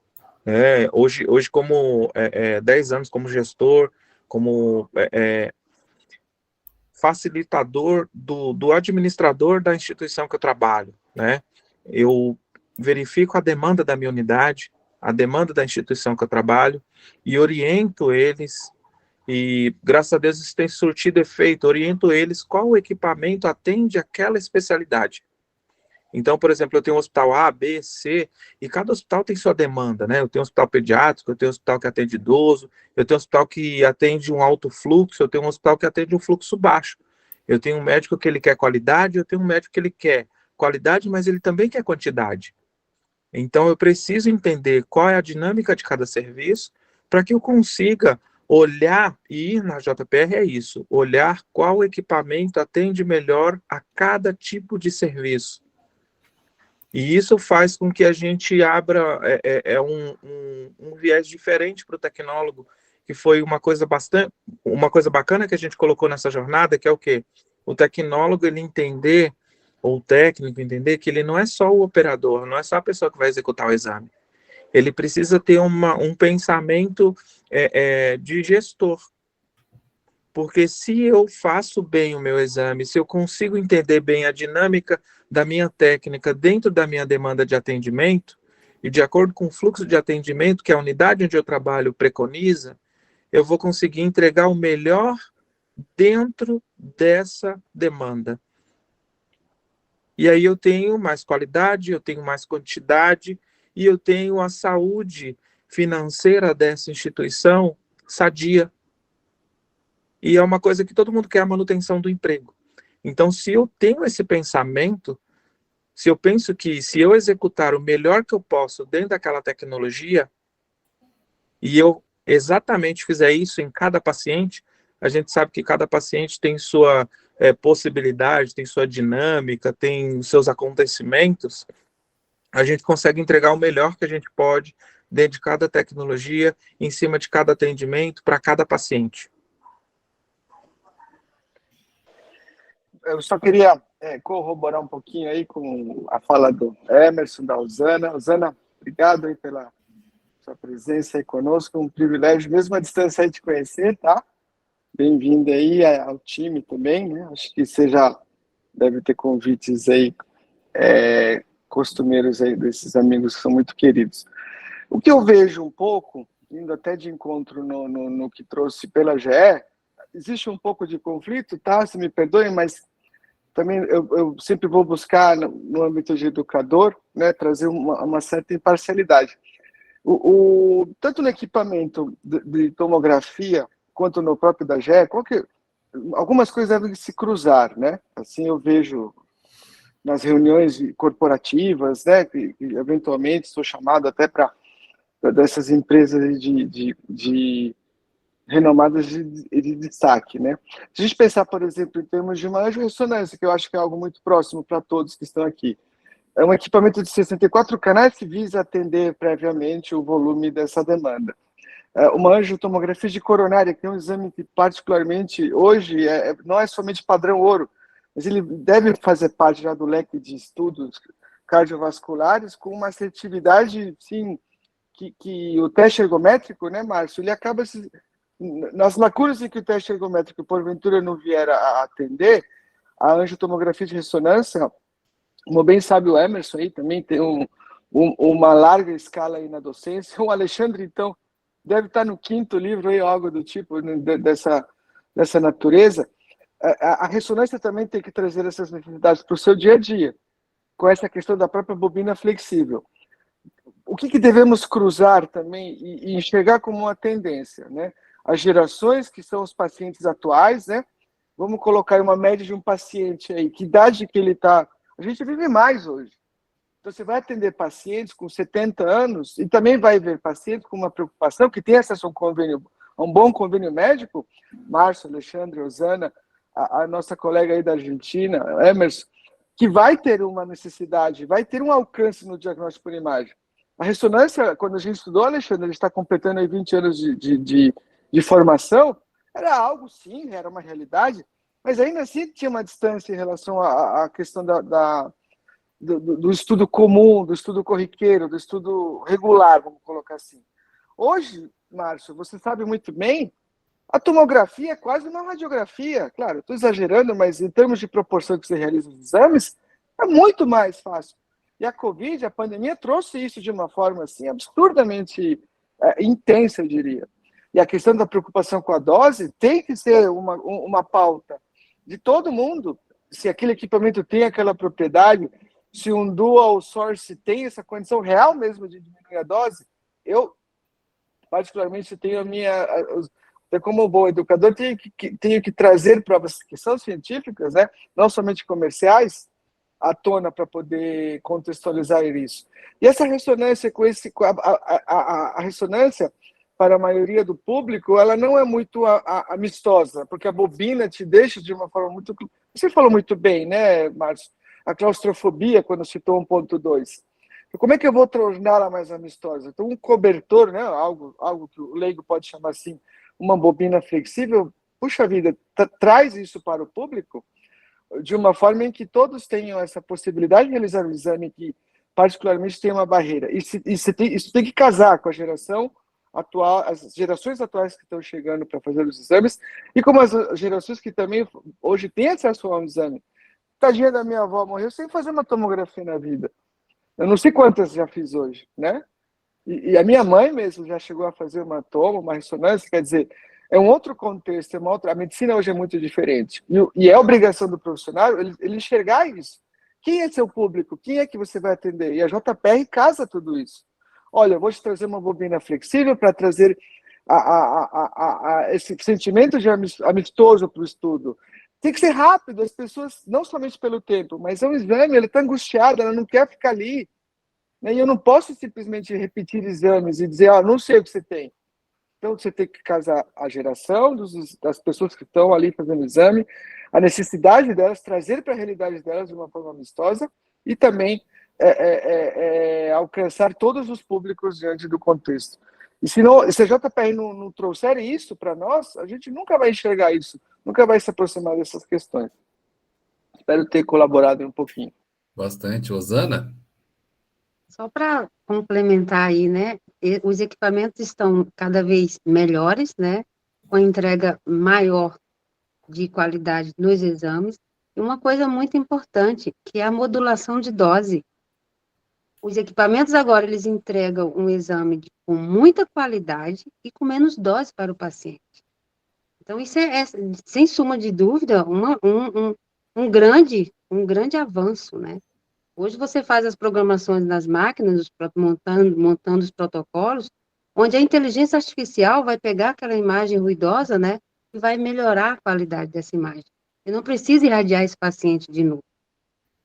hoje como 10 anos como gestor, como facilitador do administrador da instituição que eu trabalho, né? Eu verifico a demanda da minha unidade, a demanda da instituição que eu trabalho e oriento eles, e graças a Deus isso tem surtido efeito, oriento eles qual equipamento atende aquela especialidade. Então, por exemplo, eu tenho um hospital A, B, C, e cada hospital tem sua demanda, né? Eu tenho um hospital pediátrico, eu tenho um hospital que atende idoso, eu tenho um hospital que atende um alto fluxo, eu tenho um hospital que atende um fluxo baixo. Eu tenho um médico que ele quer qualidade, eu tenho um médico que ele quer qualidade, mas ele também quer quantidade. Então, eu preciso entender qual é a dinâmica de cada serviço para que eu consiga olhar, e ir na JPR é isso, olhar qual equipamento atende melhor a cada tipo de serviço. E isso faz com que a gente abra um viés diferente para o tecnólogo que foi uma coisa bacana que a gente colocou nessa jornada, que é o quê? O tecnólogo, ele entender, ou o técnico entender, que ele não é só o operador, não é só a pessoa que vai executar o exame. Ele precisa ter um pensamento de gestor. Porque se eu faço bem o meu exame, se eu consigo entender bem a dinâmica da minha técnica dentro da minha demanda de atendimento, e de acordo com o fluxo de atendimento que a unidade onde eu trabalho preconiza, eu vou conseguir entregar o melhor dentro dessa demanda. E aí eu tenho mais qualidade, eu tenho mais quantidade, e eu tenho a saúde financeira dessa instituição sadia. E é uma coisa que todo mundo quer, a manutenção do emprego. Então, se eu tenho esse pensamento, se eu penso que se eu executar o melhor que eu posso dentro daquela tecnologia, e eu exatamente fizer isso em cada paciente, a gente sabe que cada paciente tem sua possibilidade, tem sua dinâmica, tem seus acontecimentos, a gente consegue entregar o melhor que a gente pode dentro de cada tecnologia, em cima de cada atendimento, para cada paciente. Eu só queria corroborar um pouquinho aí com a fala do Emerson, da Usana. Usana, obrigado aí pela sua presença aí conosco, um privilégio, mesmo à distância aí, te conhecer, tá? Bem-vinda aí ao time também, né? Acho que você já deve ter convites aí costumeiros aí desses amigos que são muito queridos. O que eu vejo um pouco, indo até de encontro no que trouxe pela GE, existe um pouco de conflito, tá? Se me perdoem, mas também eu sempre vou buscar, no âmbito de educador, né, trazer uma certa imparcialidade. Tanto no equipamento de tomografia, quanto no próprio da GE, algumas coisas devem se cruzar, né? Assim eu vejo nas reuniões corporativas, né, que eventualmente sou chamado até para dessas empresas de renomadas de destaque, né? Se a gente pensar, por exemplo, em termos de uma angiorressonância, que eu acho que é algo muito próximo para todos que estão aqui, é um equipamento de 64 canais que visa atender previamente o volume dessa demanda. Uma angiotomografia de coronária, que é um exame que particularmente hoje não é somente padrão ouro, mas ele deve fazer parte já do leque de estudos cardiovasculares com uma assertividade, sim, que o teste ergométrico, né, Márcio, ele acaba nas lacunas em que o teste ergométrico porventura não vier a atender, a angiotomografia de ressonância, como bem sabe o Emerson aí, também tem uma larga escala aí na docência. O Alexandre, então, deve estar no 5º livro aí, algo do tipo, dessa natureza. A ressonância também tem que trazer essas necessidades para o seu dia a dia, com essa questão da própria bobina flexível. O que devemos cruzar também e enxergar como uma tendência, né? As gerações que são os pacientes atuais, né? Vamos colocar uma média de um paciente aí, que idade que ele está? A gente vive mais hoje. Então, você vai atender pacientes com 70 anos e também vai ver pacientes com uma preocupação, que tem acesso a um bom convênio médico, Márcio, Alexandre, Osana, a nossa colega aí da Argentina, Emerson, que vai ter uma necessidade, vai ter um alcance no diagnóstico por imagem. A ressonância, quando a gente estudou, Alexandre, ele está completando aí 20 anos de formação, era algo, sim, era uma realidade, mas ainda assim tinha uma distância em relação à questão do estudo comum, do estudo corriqueiro, do estudo regular, vamos colocar assim. Hoje, Márcio, você sabe muito bem, a tomografia é quase uma radiografia. Claro, estou exagerando, mas em termos de proporção que você realiza os exames, é muito mais fácil. E a Covid, a pandemia, trouxe isso de uma forma assim, absurdamente intensa, eu diria. E a questão da preocupação com a dose tem que ser uma pauta de todo mundo. Se aquele equipamento tem aquela propriedade, se um dual source tem essa condição real mesmo de diminuir a dose, eu, particularmente, tenho como bom educador, tenho que trazer provas que são científicas, né? Não somente comerciais, à tona para poder contextualizar isso. E essa ressonância a ressonância para a maioria do público, ela não é muito amistosa, porque a bobina te deixa de uma forma muito... Você falou muito bem, né, Márcio? A claustrofobia, quando citou 1.2. Como é que eu vou torná-la mais amistosa? Então, um cobertor, né, algo que o leigo pode chamar assim, uma bobina flexível, puxa vida, traz isso para o público de uma forma em que todos tenham essa possibilidade de realizar um exame que, particularmente, tem uma barreira. Isso tem que casar com a geração atual, as gerações atuais que estão chegando para fazer os exames, e como as gerações que também hoje têm acesso a um exame. Tadinha da minha avó, morreu sem fazer uma tomografia na vida. Eu não sei quantas já fiz hoje, né? E a minha mãe mesmo já chegou a fazer uma ressonância, quer dizer, é um outro contexto, a medicina hoje é muito diferente. E é obrigação do profissional ele enxergar isso. Quem é seu público? Quem é que você vai atender? E a JPR casa tudo isso. Olha, eu vou te trazer uma bobina flexível para trazer esse sentimento de amistoso para o estudo. Tem que ser rápido, as pessoas, não somente pelo tempo, mas é um exame, ela está angustiada, ela não quer ficar ali. E eu não posso simplesmente repetir exames e dizer, não sei o que você tem. Então, você tem que casar a geração das pessoas que estão ali fazendo exame, a necessidade delas, trazer para a realidade delas de uma forma amistosa e também alcançar todos os públicos diante do contexto. E se a JPR não trouxer isso para nós, a gente nunca vai enxergar isso, nunca vai se aproximar dessas questões. Espero ter colaborado um pouquinho. Bastante. Osana? Só para complementar aí, né? Os equipamentos estão cada vez melhores, né? Com entrega maior de qualidade nos exames. E uma coisa muito importante, que é a modulação de dose. Os equipamentos agora, eles entregam um exame com muita qualidade e com menos dose para o paciente. Então, isso sem suma de dúvida, um grande avanço, né? Hoje você faz as programações nas máquinas, montando os protocolos, onde a inteligência artificial vai pegar aquela imagem ruidosa, né, e vai melhorar a qualidade dessa imagem. E não precisa irradiar esse paciente de novo.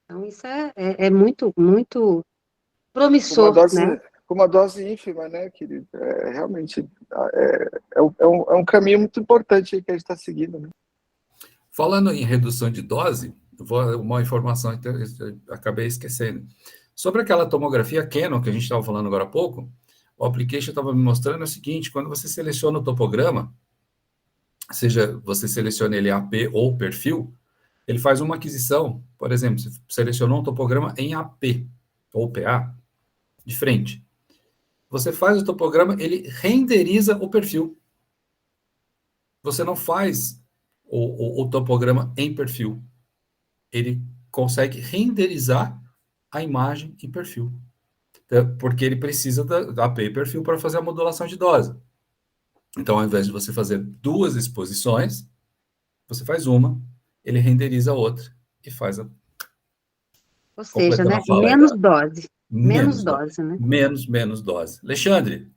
Então, isso é muito, muito promissor, né? Com uma dose ínfima, né, querido? Realmente é um caminho muito importante que a gente está seguindo, né? Falando em redução de dose, uma informação que eu acabei esquecendo. Sobre aquela tomografia Canon que a gente estava falando agora há pouco, o application estava me mostrando o seguinte: quando você seleciona o topograma, seja você selecione ele AP ou perfil, ele faz uma aquisição. Por exemplo, você selecionou um topograma em AP ou PA, de frente. Você faz o topograma, ele renderiza o perfil. Você não faz o topograma em perfil. Ele consegue renderizar a imagem em perfil. Porque ele precisa da AP e perfil para fazer a modulação de dose. Então, ao invés de você fazer duas exposições, você faz uma, ele renderiza a outra e faz a... Ou seja, né, menos dose. Menos dose, né? Menos dose. Alexandre.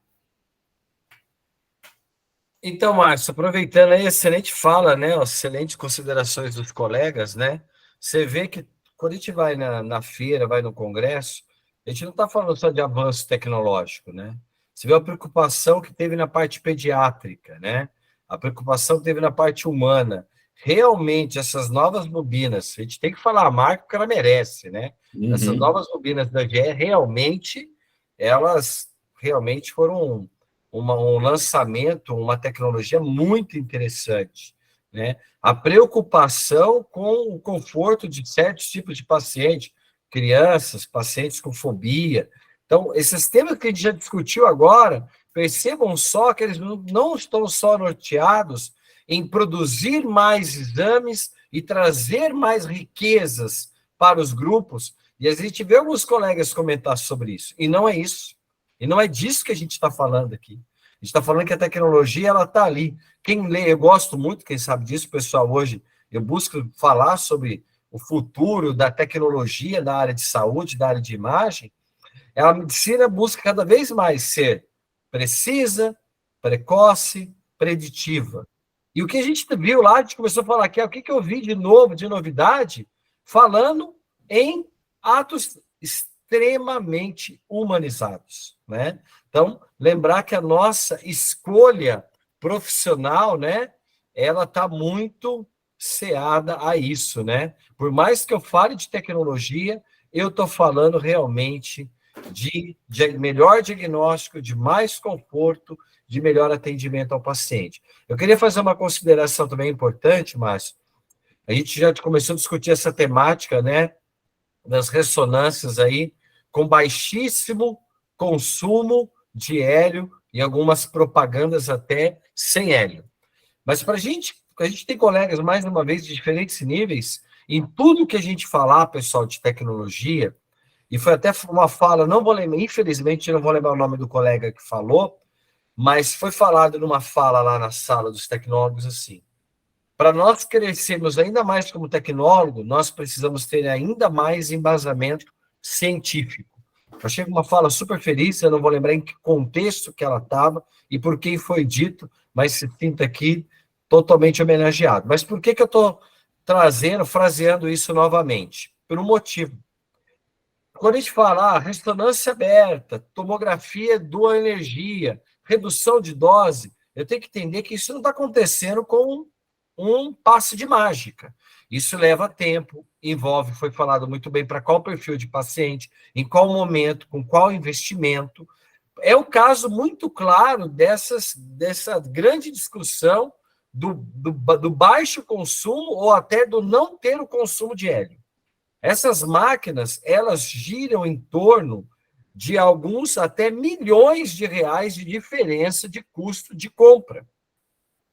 Então, Márcio, aproveitando aí, excelente fala, né? Excelentes considerações dos colegas, né? Você vê que quando a gente vai na feira, vai no congresso, a gente não está falando só de avanço tecnológico, né? Você vê a preocupação que teve na parte pediátrica, né? A preocupação que teve na parte humana. Realmente, essas novas bobinas, a gente tem que falar a marca que ela merece, né? Uhum. Essas novas bobinas da GE, elas realmente foram um lançamento, uma tecnologia muito interessante, né? A preocupação com o conforto de certos tipos de pacientes, crianças, pacientes com fobia. Então, esses temas que a gente já discutiu agora, percebam só que eles não estão só norteados em produzir mais exames e trazer mais riquezas para os grupos, e a gente vê alguns colegas comentar sobre isso, e não é isso. E não é disso que a gente está falando aqui. A gente está falando que a tecnologia ela está ali. Quem lê, eu gosto muito, quem sabe disso, pessoal, hoje eu busco falar sobre o futuro da tecnologia na área de saúde, na área de imagem. A medicina busca cada vez mais ser precisa, precoce, preditiva. E o que a gente viu lá, a gente começou a falar aqui, o que eu vi de novo, de novidade, falando em atos extremamente humanizados, né? Então, lembrar que a nossa escolha profissional, né, ela está muito ceada a isso, né? Por mais que eu fale de tecnologia, eu estou falando realmente de melhor diagnóstico, de mais conforto, de melhor atendimento ao paciente. Eu queria fazer uma consideração também importante, Márcio. A gente já começou a discutir essa temática, né, das ressonâncias aí, com baixíssimo consumo de hélio e algumas propagandas até sem hélio. Mas para a gente tem colegas, mais uma vez, de diferentes níveis, em tudo que a gente falar, pessoal, de tecnologia, e foi até uma fala, não vou lembrar, infelizmente, não vou lembrar o nome do colega que falou, mas foi falado numa fala lá na sala dos tecnólogos assim: para nós crescermos ainda mais como tecnólogo, nós precisamos ter ainda mais embasamento científico. Eu achei uma fala super feliz, eu não vou lembrar em que contexto que ela estava e por quem foi dito, mas se sinta aqui totalmente homenageado. Mas por que eu estou fraseando isso novamente? Por um motivo. Quando a gente fala ressonância aberta, tomografia dual energia, redução de dose, eu tenho que entender que isso não está acontecendo com um passe de mágica. Isso leva tempo, envolve, foi falado muito bem, para qual perfil de paciente, em qual momento, com qual investimento. É o caso muito claro dessa grande discussão do baixo consumo ou até do não ter o consumo de hélio. Essas máquinas, elas giram em torno de alguns até milhões de reais de diferença de custo de compra.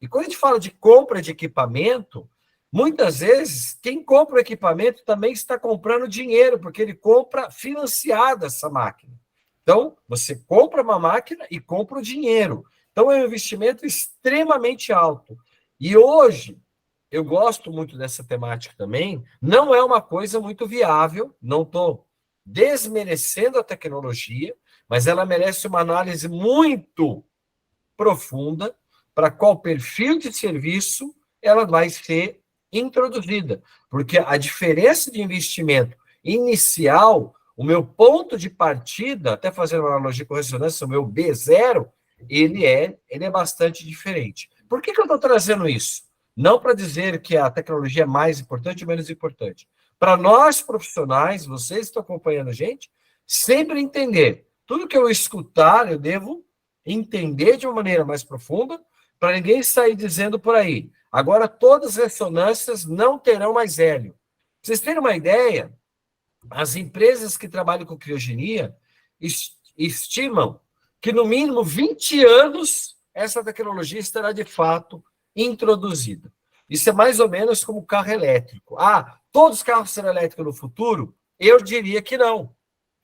E quando a gente fala de compra de equipamento, muitas vezes quem compra o equipamento também está comprando dinheiro, porque ele compra financiada essa máquina. Então, você compra uma máquina e compra o dinheiro. Então, é um investimento extremamente alto. E hoje, eu gosto muito dessa temática também, não é uma coisa muito viável, não estou desmerecendo a tecnologia, mas ela merece uma análise muito profunda para qual perfil de serviço ela vai ser introduzida. Porque a diferença de investimento inicial, o meu ponto de partida, até fazendo uma analogia com ressonância, o meu B0, ele é bastante diferente. Por que eu estou trazendo isso? Não para dizer que a tecnologia é mais importante ou menos importante. Para nós, profissionais, vocês que estão acompanhando a gente, sempre entender. Tudo que eu escutar, eu devo entender de uma maneira mais profunda, para ninguém sair dizendo por aí: agora todas as ressonâncias não terão mais hélio. Pra vocês terem uma ideia, as empresas que trabalham com criogenia estimam que, no mínimo, 20 anos essa tecnologia estará, de fato, introduzida. Isso é mais ou menos como carro elétrico. Todos os carros serão elétricos no futuro? Eu diria que não,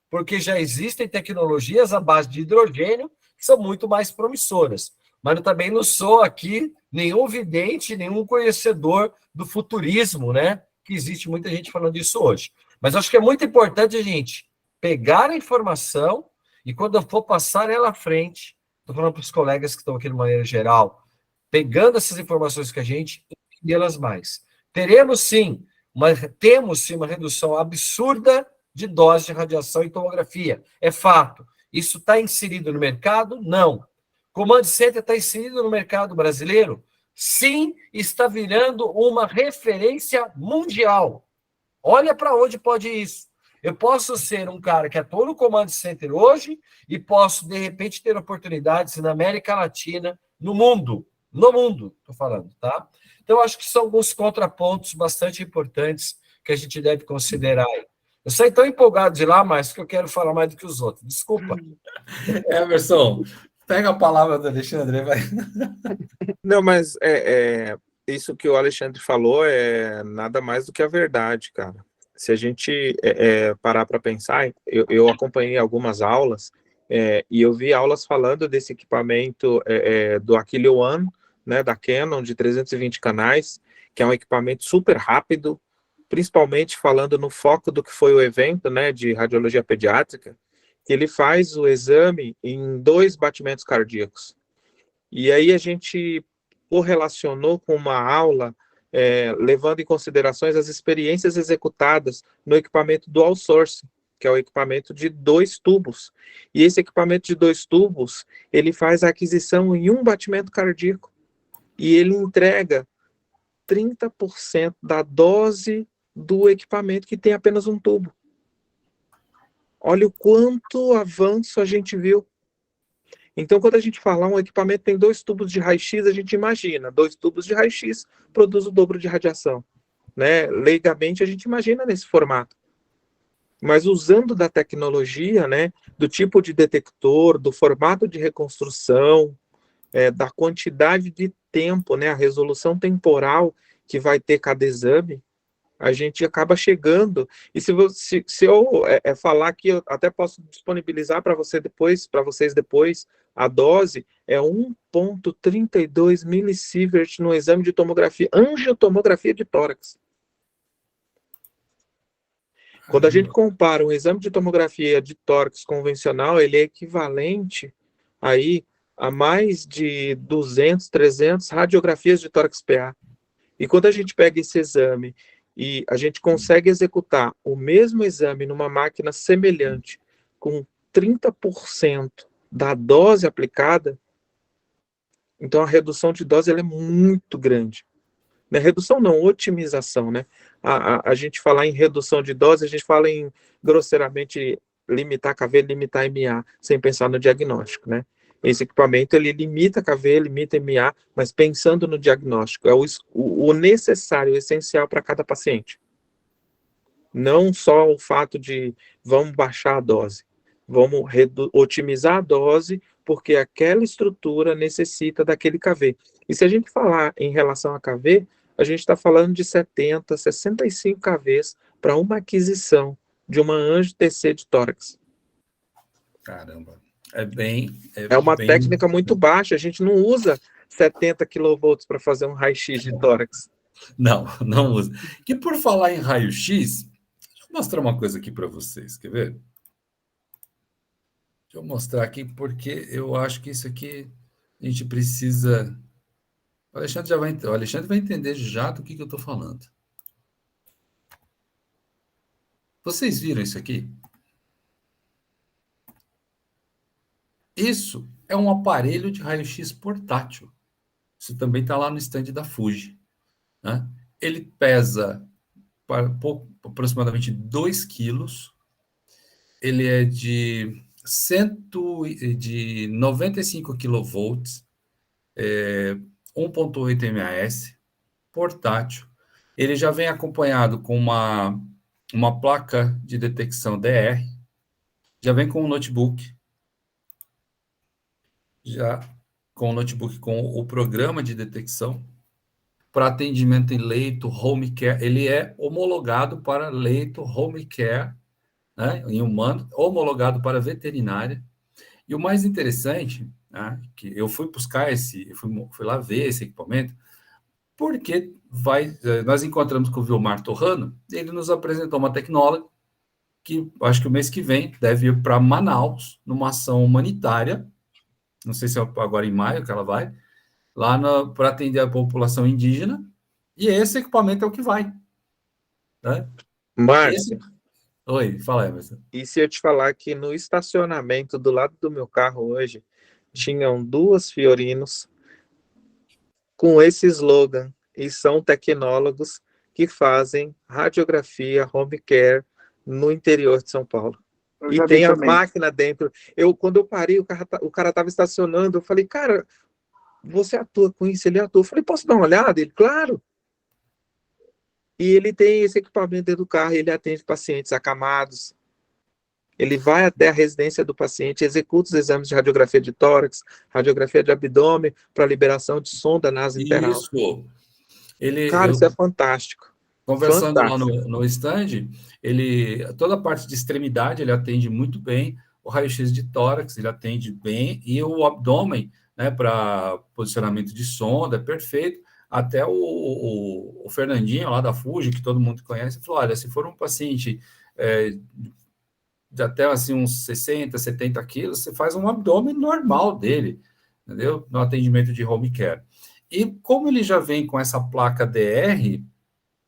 porque já existem tecnologias à base de hidrogênio que são muito mais promissoras. Mas eu também não sou aqui nenhum vidente, nenhum conhecedor do futurismo, né? Que existe muita gente falando disso hoje. Mas acho que é muito importante a gente pegar a informação e, quando eu for passar ela à frente, estou falando para os colegas que estão aqui de maneira geral, pegando essas informações que a gente, entendê-las mais. Temos sim uma redução absurda de dose de radiação em tomografia. É fato. Isso está inserido no mercado? Não. Command Center está inserido no mercado brasileiro? Sim, está virando uma referência mundial. Olha para onde pode ir isso. Eu posso ser um cara que atua no Command Center hoje e posso, de repente, ter oportunidades na América Latina, no mundo, estou falando, tá? Então, acho que são alguns contrapontos bastante importantes que a gente deve considerar aí. Eu saí tão empolgado de lá, mas que eu quero falar mais do que os outros. Desculpa. Emerson, pega a palavra do Alexandre. Vai. Não, mas isso que o Alexandre falou é nada mais do que a verdade, cara. Se a gente parar para pensar, eu acompanhei algumas aulas e eu vi aulas falando desse equipamento do Aquile One, né, da Canon, de 320 canais, que é um equipamento super rápido, principalmente falando no foco do que foi o evento, né, de radiologia pediátrica, que ele faz o exame em 2 batimentos cardíacos. E aí a gente correlacionou com uma aula levando em considerações as experiências executadas no equipamento dual source, que é o equipamento de 2 tubos. E esse equipamento de 2 tubos, ele faz a aquisição em 1 batimento cardíaco. E ele entrega 30% da dose do equipamento que tem apenas um tubo. Olha o quanto avanço a gente viu. Então, quando a gente fala um equipamento tem 2 tubos de raio-x, a gente imagina, 2 tubos de raio-x produz o dobro de radiação. Né? Leigamente, a gente imagina nesse formato. Mas usando da tecnologia, né, do tipo de detector, do formato de reconstrução, da quantidade de tempo, né, a resolução temporal que vai ter cada exame, a gente acaba chegando. E se eu falar aqui, eu até posso disponibilizar para vocês depois, a dose é 1,32 milisievert no exame de tomografia, angiotomografia de tórax. Quando a gente compara um exame de tomografia de tórax convencional, ele é equivalente aí a mais de 200, 300 radiografias de tórax PA. E quando a gente pega esse exame e a gente consegue executar o mesmo exame numa máquina semelhante, com 30% da dose aplicada, então a redução de dose ela é muito grande. Né? Redução não, otimização, né? A gente falar em redução de dose, a gente fala em, grosseiramente, limitar KV, limitar MA, sem pensar no diagnóstico, né? Esse equipamento, ele limita KV, limita MA, mas pensando no diagnóstico, é o necessário, o essencial para cada paciente. Não só o fato de, vamos baixar a dose, vamos otimizar a dose, porque aquela estrutura necessita daquele KV. E se a gente falar em relação a KV, a gente está falando de 70, 65 KVs para uma aquisição de uma Anjo TC de tórax. Caramba, é bem... É uma técnica muito baixa, a gente não usa 70 kV para fazer um raio-x de tórax. Não usa. Que por falar em raio-x, deixa eu mostrar uma coisa aqui para vocês, quer ver? Deixa eu mostrar aqui, porque eu acho que isso aqui a gente precisa... O Alexandre vai entender já do que eu estou falando. Vocês viram isso aqui? Isso é um aparelho de raio-x portátil. Isso também está lá no stand da Fuji. Né? Ele pesa aproximadamente 2 quilos. Ele é de 95 kV, 1,8 MAS, portátil. Ele já vem acompanhado com uma placa de detecção DR, já vem com um notebook, com o programa de detecção para atendimento em leito, home care. Ele é homologado para leito, home care, né, em humano, homologado para veterinária. E o mais interessante, né, que eu fui buscar fui lá ver esse equipamento, porque nós encontramos com o Vilmar Torrano, ele nos apresentou uma tecnóloga que acho que o mês que vem deve ir para Manaus, numa ação humanitária, não sei se é agora em maio que ela vai, lá para atender a população indígena, e esse equipamento é o que vai. Né? Márcio, Oi, fala aí, Emerson. E se eu te falar que no estacionamento do lado do meu carro hoje, tinham 2 Fiorinos com esse slogan, e são tecnólogos que fazem radiografia home care no interior de São Paulo. E tem a máquina dentro. Quando eu parei, o cara estava estacionando, eu falei, cara, você atua com isso? Ele atua. Eu falei, posso dar uma olhada? Ele, claro. E ele tem esse equipamento dentro do carro, ele atende pacientes acamados. Ele vai até a residência do paciente, executa os exames de radiografia de tórax, radiografia de abdômen, para liberação de sonda nasointeral. Isso. Isso é fantástico. Conversando lá no stand, toda a parte de extremidade ele atende muito bem, o raio-x de tórax ele atende bem, e o abdômen, né, para posicionamento de sonda, é perfeito. Até o Fernandinho lá da Fuji, que todo mundo conhece, falou, olha, se for um paciente de até assim, uns 60, 70 quilos, você faz um abdômen normal dele, entendeu? No atendimento de home care. E como ele já vem com essa placa DR,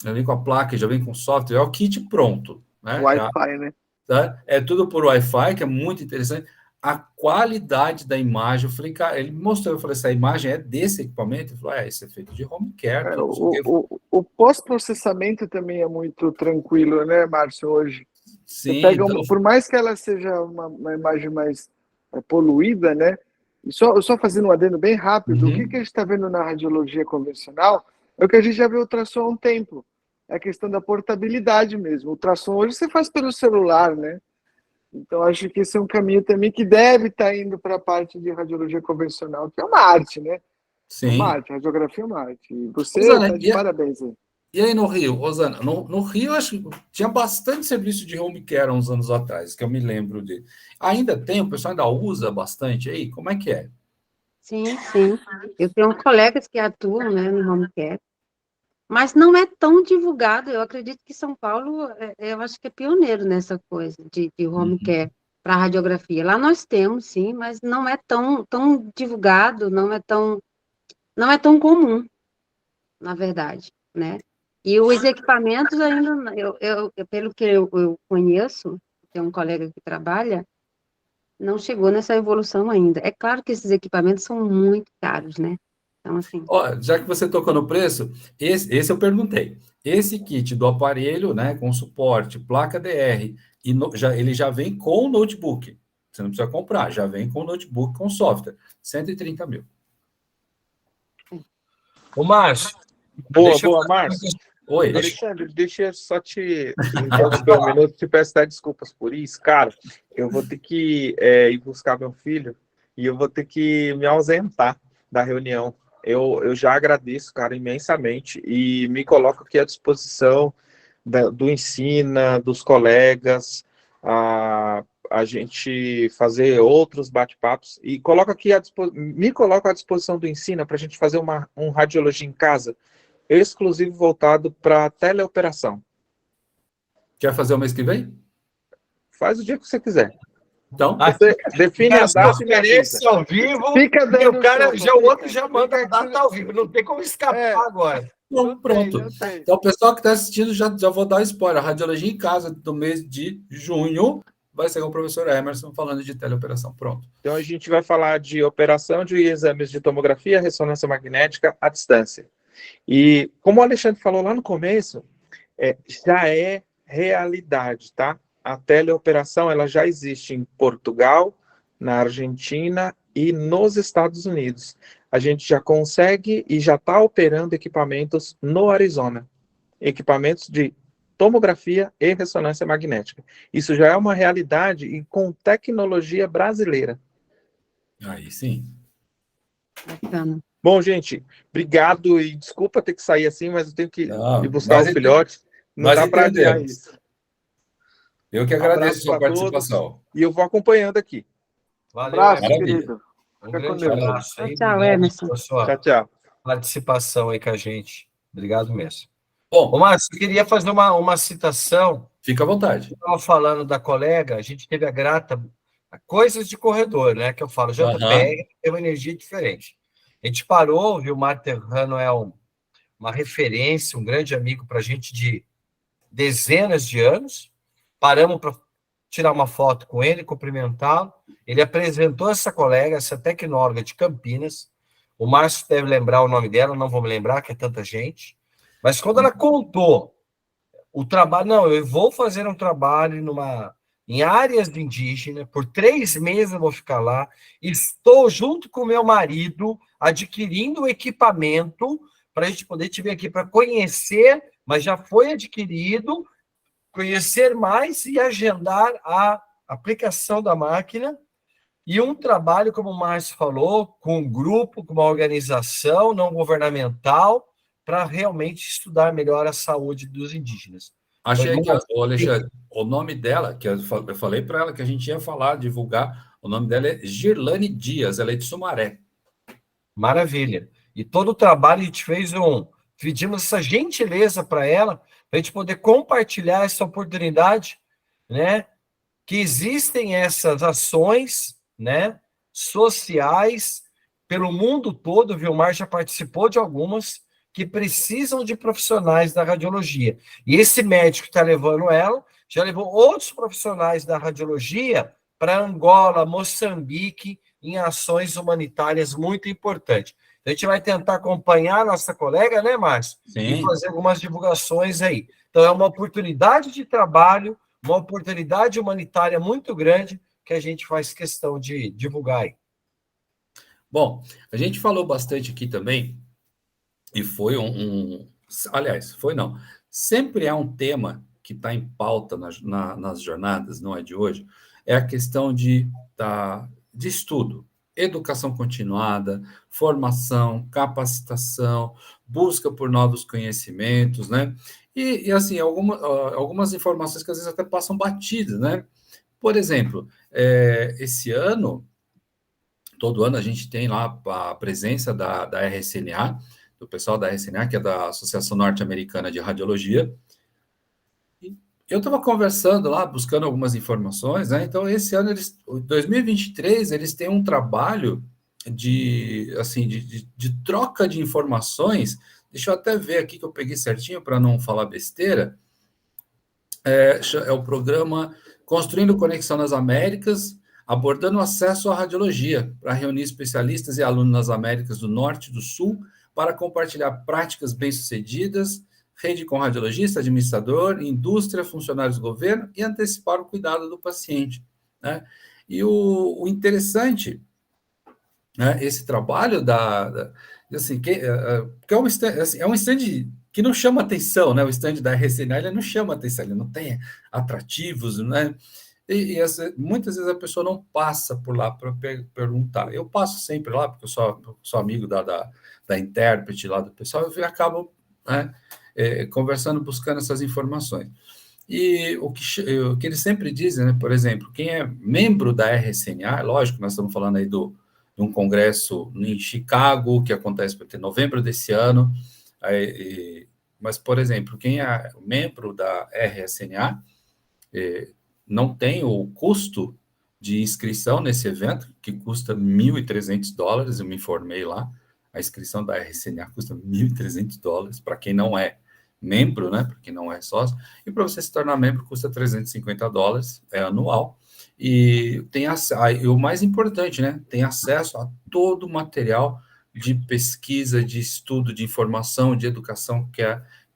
já vem com a placa, já vem com software, é o kit pronto. Né? Wi-Fi, né? Tá? É tudo por Wi-Fi, que é muito interessante. A qualidade da imagem, eu falei, cara, ele mostrou, eu falei, essa imagem é desse equipamento? Ele falou, isso é feito de home care. O pós-processamento também é muito tranquilo, né, Márcio, hoje? Sim, Você pega então, por mais que ela seja uma imagem mais poluída, né? E só fazendo um adendo bem rápido, o que a gente está vendo na radiologia convencional é o que a gente já viu ultrassom há um tempo. É a questão da portabilidade mesmo. O ultrassom hoje você faz pelo celular, né? Então, acho que esse é um caminho também que deve estar indo para a parte de radiologia convencional, que é uma arte, né? É uma sim. arte, radiografia é uma arte. E você Rosana, está de parabéns aí. e aí no Rio, Rosana? No Rio, acho que tinha bastante serviço de home care há uns anos atrás, que eu me lembro de. Ainda tem? O pessoal ainda usa bastante aí? Como é que é? Sim, sim. Eu tenho colegas que atuam, né, no home care, mas não é tão divulgado. Eu acredito que São Paulo, eu acho que é pioneiro nessa coisa de home care para radiografia. Lá nós temos, sim, mas não é tão divulgado, não é tão comum, na verdade, né? E os equipamentos ainda, pelo que eu conheço, tem um colega que trabalha, não chegou nessa evolução ainda. É claro que esses equipamentos são muito caros, né? Então, assim, Ó, já que você tocou no preço, esse eu perguntei. Esse kit do aparelho, né, com suporte, placa DR, ele já vem com o notebook. Você não precisa comprar, já vem com o notebook, com software. 130 mil. Ô, Márcio, Boa, Márcio. Oi. Alexandre, deixa eu só te interromper um minuto, te peço até desculpas por isso. Cara, eu vou ter que ir buscar meu filho e eu vou ter que me ausentar da reunião. Eu já agradeço, cara, imensamente e me coloco aqui à disposição do Ensina, dos colegas, a gente fazer outros bate-papos e me coloco à disposição do Ensina para a gente fazer um radiologia em casa exclusivo voltado para teleoperação. Quer fazer o mês que vem? Faz o dia que você quiser. Então, Você define a data e me avisa. ao vivo, Fica e dando o cara, sopa, já o outro fica. já manda a Fica data ao vivo, não tem como escapar agora. então, pronto. Não tem. Então, o pessoal que está assistindo, já vou dar spoiler. A radiologia em casa do mês de junho vai ser com o professor Emerson falando de teleoperação. Pronto. Então, a gente vai falar de operação de exames de tomografia, ressonância magnética à distância. E, como o Alexandre falou lá no começo, já é realidade, tá? A teleoperação, ela já existe em Portugal, na Argentina e nos Estados Unidos. A gente já consegue e já está operando equipamentos no Arizona. Equipamentos de tomografia e ressonância magnética. Isso já é uma realidade e com tecnologia brasileira. Aí sim. bacana. Bom, gente, obrigado e desculpa ter que sair assim, mas eu tenho que ir buscar o Mas filhote. Não nós dá para adiar entendemos. isso. Eu que agradeço a Abraço sua para participação. todos e eu vou acompanhando aqui. Valeu, Abraço, Emerson. Maravilha. querido. Um Fica grande com Deus. abraço aí. Tchau, Obrigado Emerson. pela sua Tchau, tchau. participação aí com a gente. Obrigado mesmo. Ô, Bom, Márcio, eu queria fazer uma citação. fica à vontade. Estava falando da colega, a gente teve a grata coisas de corredor, né? Que eu falo, JPR tem uma energia diferente. A gente parou, viu? O Mário Terrano é uma referência, um grande amigo para a gente de dezenas de anos. Paramos para tirar uma foto com ele, cumprimentá-lo. Ele apresentou essa colega, essa tecnóloga de Campinas. O Márcio deve lembrar o nome dela, não vou me lembrar, que é tanta gente. Mas quando ela contou o trabalho, não, eu vou fazer um trabalho em áreas indígenas, por 3 meses eu vou ficar lá, estou junto com meu marido adquirindo o equipamento para a gente poder te vir aqui para conhecer, mas já foi adquirido, conhecer mais e agendar a aplicação da máquina e um trabalho, como o Márcio falou, com um grupo, com uma organização não governamental, para realmente estudar melhor a saúde dos indígenas. Achei que, Alexandre, o nome dela, que eu falei para ela que a gente ia falar, divulgar, o nome dela é Girlane Dias, ela é de Sumaré. Maravilha. E todo o trabalho a gente pedimos essa gentileza para ela, para a gente poder compartilhar essa oportunidade, né? Que existem essas ações, né? Sociais pelo mundo todo, o Vilmar já participou de algumas, que precisam de profissionais da radiologia. E esse médico que está levando ela, já levou outros profissionais da radiologia para Angola, Moçambique, em ações humanitárias muito importantes. A gente vai tentar acompanhar a nossa colega, né, Márcio? Sim. E fazer algumas divulgações aí. Então, é uma oportunidade de trabalho, uma oportunidade humanitária muito grande que a gente faz questão de divulgar aí. Bom, a gente falou bastante aqui também, e foi aliás, foi não, sempre é um tema que está em pauta nas jornadas, não é de hoje, é a questão de estudo, educação continuada, formação, capacitação, busca por novos conhecimentos, né? E assim, algumas informações que às vezes até passam batidas, né? Por exemplo, esse ano, todo ano a gente tem lá a presença da RSNA, do pessoal da RSNA, que é da Associação Norte-Americana de Radiologia. E eu estava conversando lá, buscando algumas informações, né? Então, esse ano, 2023, eles têm um trabalho de troca de informações. Deixa eu até ver aqui que eu peguei certinho para não falar besteira. É o programa Construindo Conexão nas Américas, abordando o acesso à radiologia, para reunir especialistas e alunos nas Américas do Norte e do Sul, para compartilhar práticas bem-sucedidas, rede com radiologista, administrador, indústria, funcionários do governo, e antecipar o cuidado do paciente, né? E o interessante, né, esse trabalho assim, que é um stand, assim, que não chama atenção, né? O stand da RCNA, ele não chama atenção, ele não tem atrativos, né? E muitas vezes a pessoa não passa por lá para perguntar. Eu passo sempre lá, porque eu sou amigo da intérprete lá do pessoal, eu acabo, né, conversando, buscando essas informações. E o que eles sempre dizem, né, por exemplo, quem é membro da RSNA, lógico, nós estamos falando aí de um congresso em Chicago, que acontece em novembro desse ano, mas, por exemplo, quem é membro da RSNA não tem o custo de inscrição nesse evento, que custa $1.300, eu me informei lá, a inscrição da RSNA custa $1.300 para quem não é membro, né, para quem não é sócio, e para você se tornar membro custa $350, é anual, e o mais importante, né, tem acesso a todo o material de pesquisa, de estudo, de informação, de educação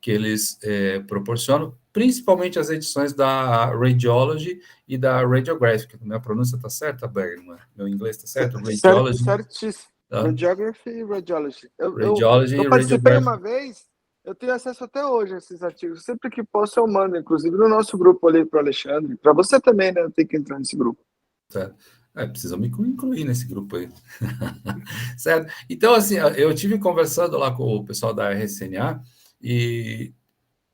que eles proporcionam, principalmente as edições da Radiology e da Radiographic. Minha pronúncia está certa, Bergman? Meu inglês está certo? Radiology. Certíssimo. Radiography e Radiology. Radiology eu participei Radiographic. uma vez, eu tenho acesso até hoje a esses artigos. Sempre que posso, eu mando, inclusive no nosso grupo ali para o Alexandre. Para você também, né? Tem que entrar nesse grupo. Certo. Precisa me incluir nesse grupo aí. Certo? Então, assim, eu tive conversando lá com o pessoal da RSNA e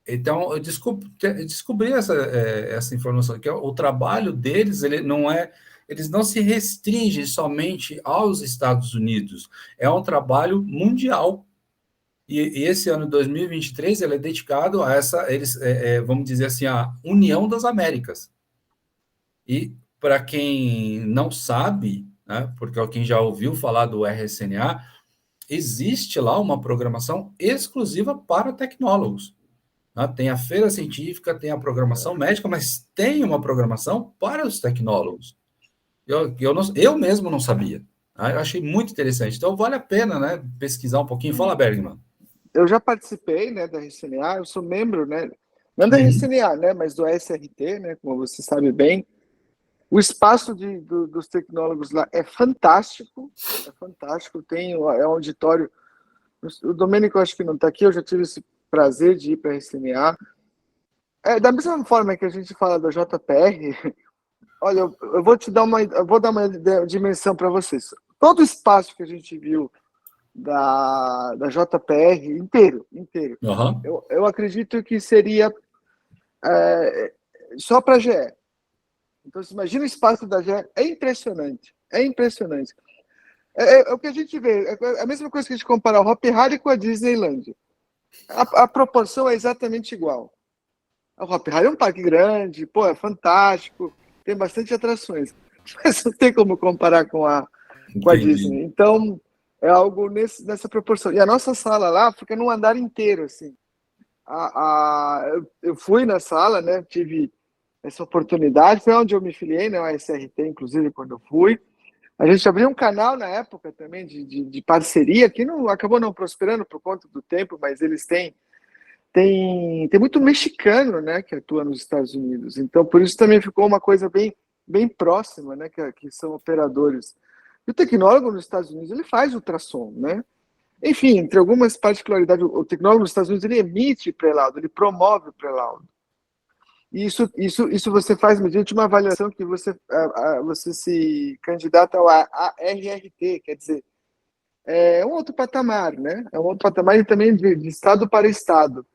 então eu descobri essa informação, que o trabalho deles, eles não se restringem somente aos Estados Unidos, é um trabalho mundial. E esse ano, 2023, ele é dedicado a vamos dizer assim, a União das Américas. E para quem não sabe, né, porque quem já ouviu falar do RSNA, existe lá uma programação exclusiva para tecnólogos. Né? Tem a feira científica, tem a programação médica, mas tem uma programação para os tecnólogos. Eu mesmo não sabia. Né? Eu achei muito interessante. Então, vale a pena, né, pesquisar um pouquinho. Fala, Bergman. Eu já participei, né, da RSNA, eu sou membro, né, não da RSNA, né, mas do SRT, né, como você sabe bem. O espaço dos tecnólogos lá é fantástico, tem um auditório. O Domênico, acho que não está aqui, eu já tive esse prazer de ir para a RSNA. Da mesma forma que a gente fala da JPR, olha, eu vou dar uma dimensão para vocês. Todo o espaço que a gente viu da JPR inteiro. Uhum. Eu acredito que seria só para a GE. Então, você imagina o espaço da GE, é impressionante. É o que a gente vê, é a mesma coisa que a gente comparar o Hopi Hari com a Disneyland. A proporção é exatamente igual. O Hopi Hari é um parque grande, é fantástico, tem bastante atrações, mas não tem como comparar com a Disney. Então, é algo nessa proporção. E a nossa sala lá fica num andar inteiro, assim. Eu fui na sala, né, tive essa oportunidade, foi onde eu me filiei, né, a SRT, inclusive, quando eu fui. A gente abriu um canal na época também de parceria, que acabou não prosperando por conta do tempo, mas eles têm tem muito mexicano, né, que atua nos Estados Unidos. Então, por isso também ficou uma coisa bem próxima, né, que são operadores. E o tecnólogo nos Estados Unidos, ele faz ultrassom, né? Enfim, entre algumas particularidades, o tecnólogo nos Estados Unidos, ele emite pré-laudo, ele promove o pré-laudo. E isso você faz mediante uma avaliação que você se candidata ao ARRT, quer dizer, é um outro patamar, né? É um outro patamar e também de estado para estado.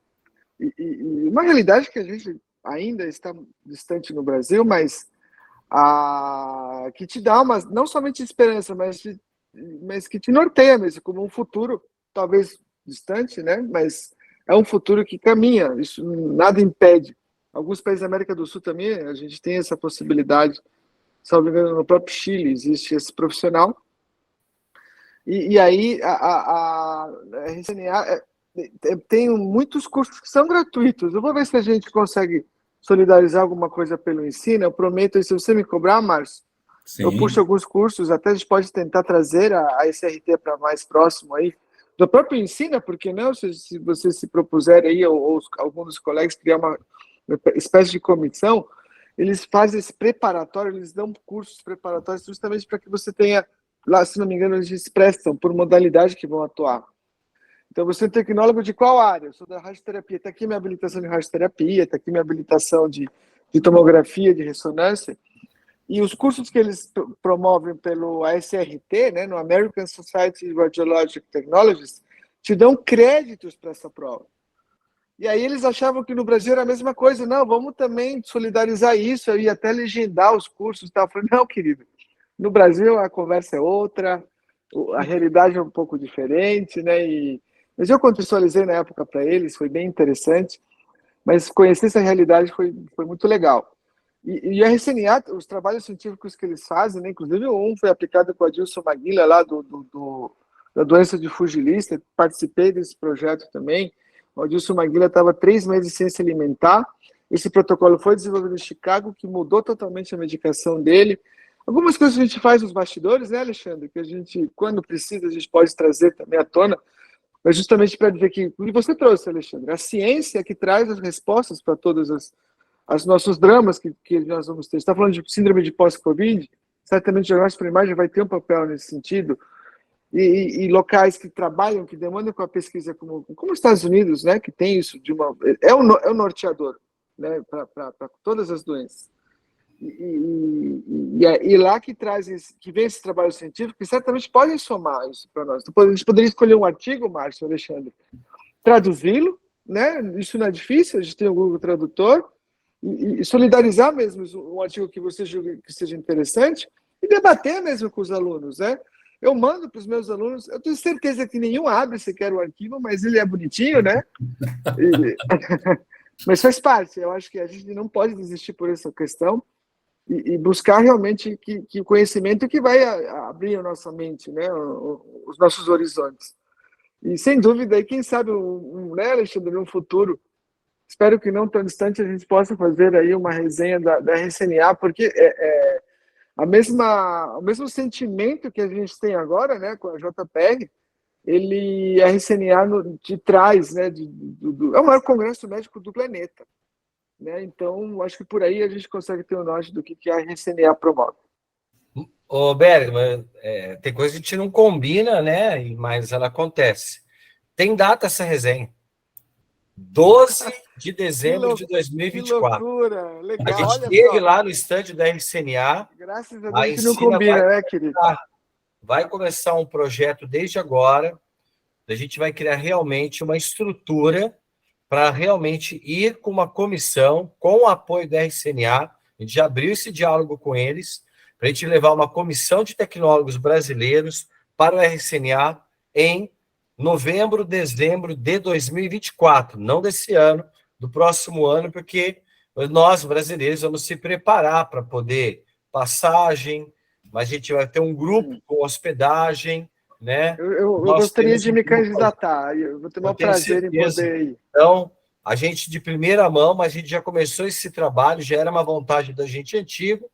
E uma realidade que a gente ainda está distante no Brasil, mas que te dá não somente esperança, mas que te norteia mesmo, como um futuro, talvez distante, né? Mas é um futuro que caminha, isso nada impede. Alguns países da América do Sul também, a gente tem essa possibilidade, salvo engano, no próprio Chile existe esse profissional. E aí a RCNA tem muitos cursos que são gratuitos. Eu vou ver se a gente consegue solidarizar alguma coisa pelo ensino. Eu prometo, se você me cobrar, Márcio, eu puxo alguns cursos, até a gente pode tentar trazer a SRT para mais próximo aí, do próprio ensino, porque não, se você se propuser aí, ou alguns dos colegas criar uma espécie de comissão, eles fazem esse preparatório, eles dão cursos preparatórios justamente para que você tenha, lá, se não me engano, eles prestam por modalidade que vão atuar. Então, você é um tecnólogo de qual área? Eu sou da radioterapia. Está aqui minha habilitação de radioterapia, está aqui minha habilitação de tomografia, de ressonância. E os cursos que eles promovem pelo ASRT, né, no American Society of Radiologic Technologies, te dão créditos para essa prova. E aí eles achavam que no Brasil era a mesma coisa. Não, vamos também solidarizar isso, eu ia até legendar os cursos e tal. Eu falei, não, querido, no Brasil a conversa é outra, a realidade é um pouco diferente, né? Mas eu contextualizei na época para eles, foi bem interessante, mas conhecer essa realidade foi muito legal. E a RCNA, os trabalhos científicos que eles fazem, né, inclusive um foi aplicado com a Adilson Maguila, lá da doença de Fugilista, participei desse projeto também. O Adilson Maguila estava 3 meses sem se alimentar, esse protocolo foi desenvolvido em Chicago, que mudou totalmente a medicação dele. Algumas coisas que a gente faz nos bastidores, né, Alexandre, que a gente, quando precisa, a gente pode trazer também à tona, mas justamente para dizer que o que você trouxe, Alexandre, a ciência é que traz as respostas para todos os nossos dramas que nós vamos ter. Você está falando de síndrome de pós-Covid, certamente o diagnóstico por imagem vai ter um papel nesse sentido, e locais que trabalham, que demandam com a pesquisa, como os Estados Unidos, né, que tem isso, é o norteador, né, para todas as doenças. E lá que vem esse trabalho científico, que certamente podem somar isso para nós. Então, a gente poderia escolher um artigo, Márcio, Alexandre, traduzi-lo, né? Isso não é difícil, a gente tem o Google Tradutor, e solidarizar mesmo um artigo que você julgue que seja interessante, e debater mesmo com os alunos, né? Eu mando para os meus alunos, eu tenho certeza que nenhum abre sequer o arquivo, mas ele é bonitinho, né? Mas faz parte, eu acho que a gente não pode desistir por essa questão, e buscar realmente que o conhecimento que vai abrir a nossa mente, né, os nossos horizontes. E, sem dúvida, aí, quem sabe, né, Alexandre, no futuro, espero que não tão distante, a gente possa fazer aí uma resenha da RCNA, porque o mesmo sentimento que a gente tem agora, né, com a JPR, a RCNA te traz, né, é o maior congresso médico do planeta. Né? Então, acho que por aí a gente consegue ter o norte do que a RCNA promove. Ô, Bergman, tem coisa que a gente não combina, né? Mas ela acontece. Tem data essa resenha. 12 de dezembro de 2024. Que loucura, legal. A gente esteve lá no estande da RCNA. Graças a Deus a gente não combina, né, querido? Vai começar um projeto desde agora. A gente vai criar realmente uma estrutura para realmente ir com uma comissão, com o apoio da RCNA, a gente já abriu esse diálogo com eles, para a gente levar uma comissão de tecnólogos brasileiros para o RCNA em novembro, dezembro de 2024, não desse ano, do próximo ano, porque nós, brasileiros, vamos se preparar para poder passagem, mas a gente vai ter um grupo com hospedagem, né? Eu gostaria de me candidatar, eu vou ter o prazer em poder ir. Então, a gente de primeira mão, mas a gente já começou esse trabalho, já era uma vontade da gente antigo,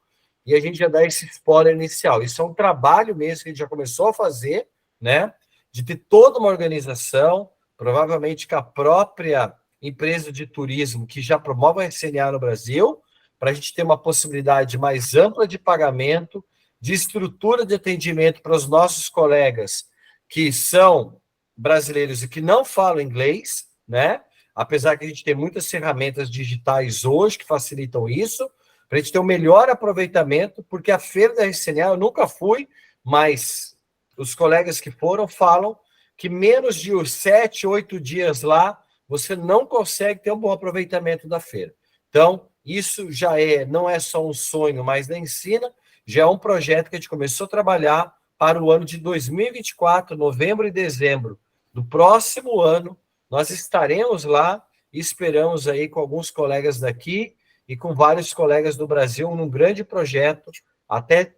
e a gente já dá esse spoiler inicial. Isso é um trabalho mesmo que a gente já começou a fazer, né? De ter toda uma organização, provavelmente com a própria empresas de turismo que já promovem a RCNA no Brasil, para a gente ter uma possibilidade mais ampla de pagamento, de estrutura de atendimento para os nossos colegas que são brasileiros e que não falam inglês, né? Apesar que a gente tem muitas ferramentas digitais hoje que facilitam isso, para a gente ter um melhor aproveitamento, porque a feira da RCNA eu nunca fui, mas os colegas que foram falam que menos de 7, 8 dias lá, você não consegue ter um bom aproveitamento da feira. Então, isso já não é só um sonho, mas na Ensina, já é um projeto que a gente começou a trabalhar para o ano de 2024, novembro e dezembro do próximo ano. Nós estaremos lá e esperamos aí com alguns colegas daqui e com vários colegas do Brasil num grande projeto, até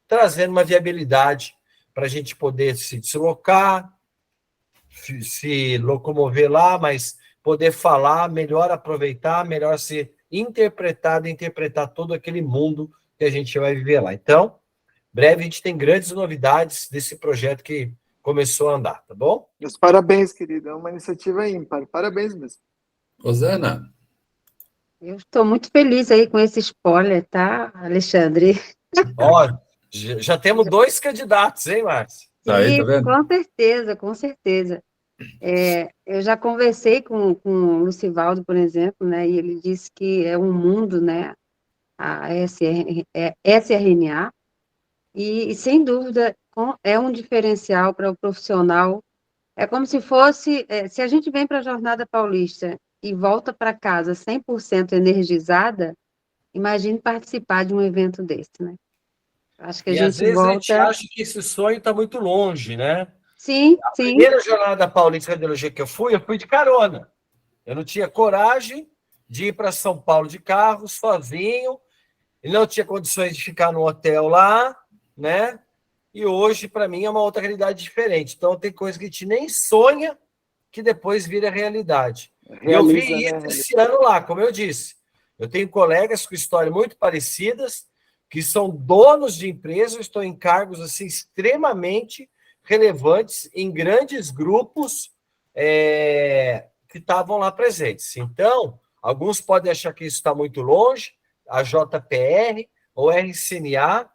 trazendo uma viabilidade para a gente poder se deslocar, se locomover lá, mas poder falar, melhor aproveitar, melhor ser interpretado e interpretar todo aquele mundo que a gente vai viver lá. Então, breve a gente tem grandes novidades desse projeto que começou a andar, tá bom? Meus parabéns, querido. É uma iniciativa ímpar. Parabéns mesmo. Rosana. Eu estou muito feliz aí com esse spoiler, tá, Alexandre? Ó, já temos 2 candidatos, hein, Márcio? Tá aí, tá vendo? Com certeza, com certeza. Eu já conversei com o Lucivaldo, por exemplo, né, e ele disse que é um mundo, né, a SRNA, e sem dúvida é um diferencial para o profissional. É como se fosse, se a gente vem para a Jornada Paulista e volta para casa 100% energizada, imagine participar de um evento desse, né? Acho que a E gente às vezes a gente volta... acha que esse sonho está muito longe, né? Sim, A sim. primeira jornada paulista de radiologia que eu fui de carona. Eu não tinha coragem de ir para São Paulo de carro, sozinho, e não tinha condições de ficar no hotel lá, né? E hoje, para mim, é uma outra realidade diferente. Então, tem coisa que a gente nem sonha que depois vira realidade. E eu vi isso esse ano lá, como eu disse. Eu tenho colegas com histórias muito parecidas, que são donos de empresas, estão em cargos assim, extremamente relevantes em grandes grupos que estavam lá presentes. Então, alguns podem achar que isso está muito longe, a JPR ou RCNA,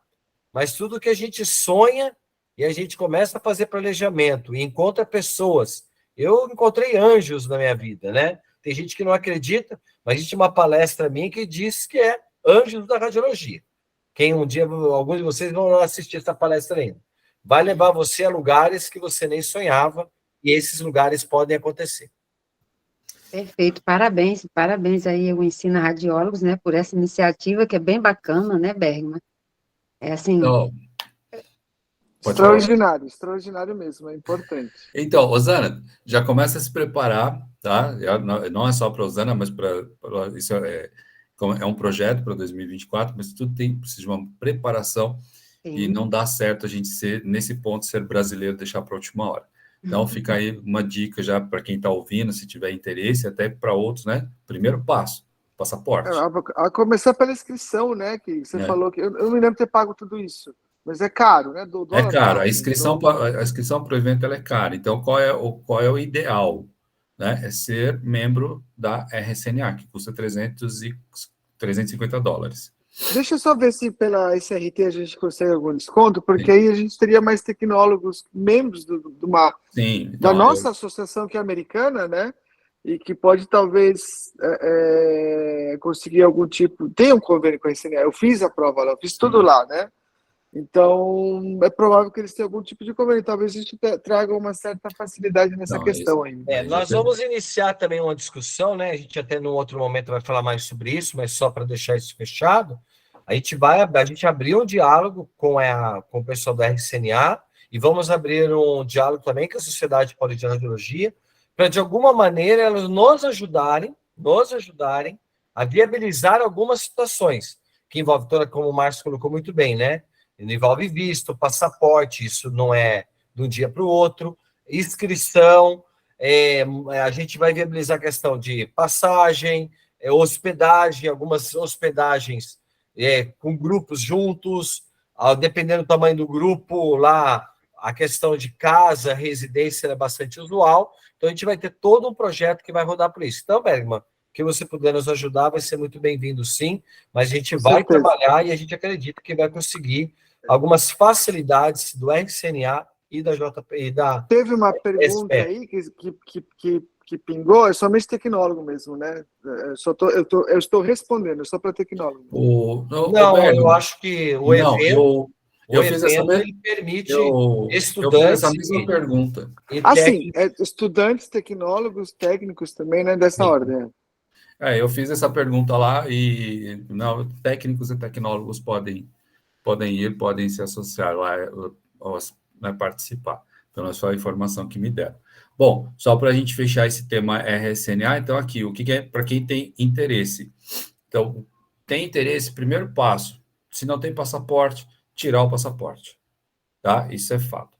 mas tudo que a gente sonha e a gente começa a fazer planejamento e encontra pessoas. Eu encontrei anjos na minha vida, né? Tem gente que não acredita, mas a gente tem uma palestra minha que diz que é Anjos da Radiologia. Quem um dia, alguns de vocês vão assistir essa palestra ainda. Vai levar você a lugares que você nem sonhava e esses lugares podem acontecer. Perfeito, parabéns aí ao Ensina Radiólogos, né, por essa iniciativa que é bem bacana, né, Bergman? É assim... Então, extraordinário mesmo, é importante. Então, Rosana, já começa a se preparar, tá? Não é só para a Rosana, mas isso é um projeto para 2024, mas tudo precisa de uma preparação. Sim. E não dá certo a gente nesse ponto, ser brasileiro, deixar para a última hora. Então, fica aí uma dica já para quem está ouvindo, se tiver interesse, até para outros, né? Primeiro passo, passaporte. A começar pela inscrição, né? Que você falou que eu não me lembro de ter pago tudo isso, mas é caro, né? É caro. A inscrição para o evento ela é cara. Então, qual é o ideal? Né? É ser membro da RCNA, que custa $350. Deixa eu só ver se pela SRT a gente consegue algum desconto, porque aí a gente teria mais tecnólogos, membros da nossa associação, que é americana, né? E que pode talvez conseguir algum tipo... Tem um convênio com a RCNA, eu fiz a prova lá, eu fiz tudo lá, né? Então, é provável que eles tenham algum tipo de convênio. Talvez a gente traga uma certa facilidade nessa questão ainda. Nós vamos iniciar também uma discussão, né? A gente até num outro momento vai falar mais sobre isso, mas só para deixar isso fechado, a gente abriu um diálogo com o pessoal da RCNA e vamos abrir um diálogo também com a Sociedade Paulista de Radiologia, para, de alguma maneira, elas nos ajudarem a viabilizar algumas situações, que envolve toda, como o Márcio colocou muito bem, né? Envolve visto, passaporte, isso não é de um dia para o outro, inscrição, a gente vai viabilizar a questão de passagem, hospedagem, algumas hospedagens com grupos juntos, dependendo do tamanho do grupo, lá a questão de casa, residência é bastante usual, então a gente vai ter todo um projeto que vai rodar por isso. Então, Bergman, que você puder nos ajudar, vai ser muito bem-vindo, sim, mas a gente vai trabalhar e a gente acredita que vai conseguir algumas facilidades do RCNA e da JP e da Teve uma pergunta aí que pingou, é somente tecnólogo mesmo, né? Eu estou respondendo, só para tecnólogo. Eu acho que o evento fiz essa ele permite estudantes. Eu fiz essa mesma pergunta. Sim, estudantes, tecnólogos, técnicos também, né? Dessa ordem. Eu fiz essa pergunta lá e não, técnicos e tecnólogos podem ir, podem se associar lá, né, participar. Então, essa foi a informação que me deram. Bom, só para a gente fechar esse tema RSNA, então aqui, o que é para quem tem interesse? Então, tem interesse, primeiro passo, se não tem passaporte, tirar o passaporte, tá? Isso é fato.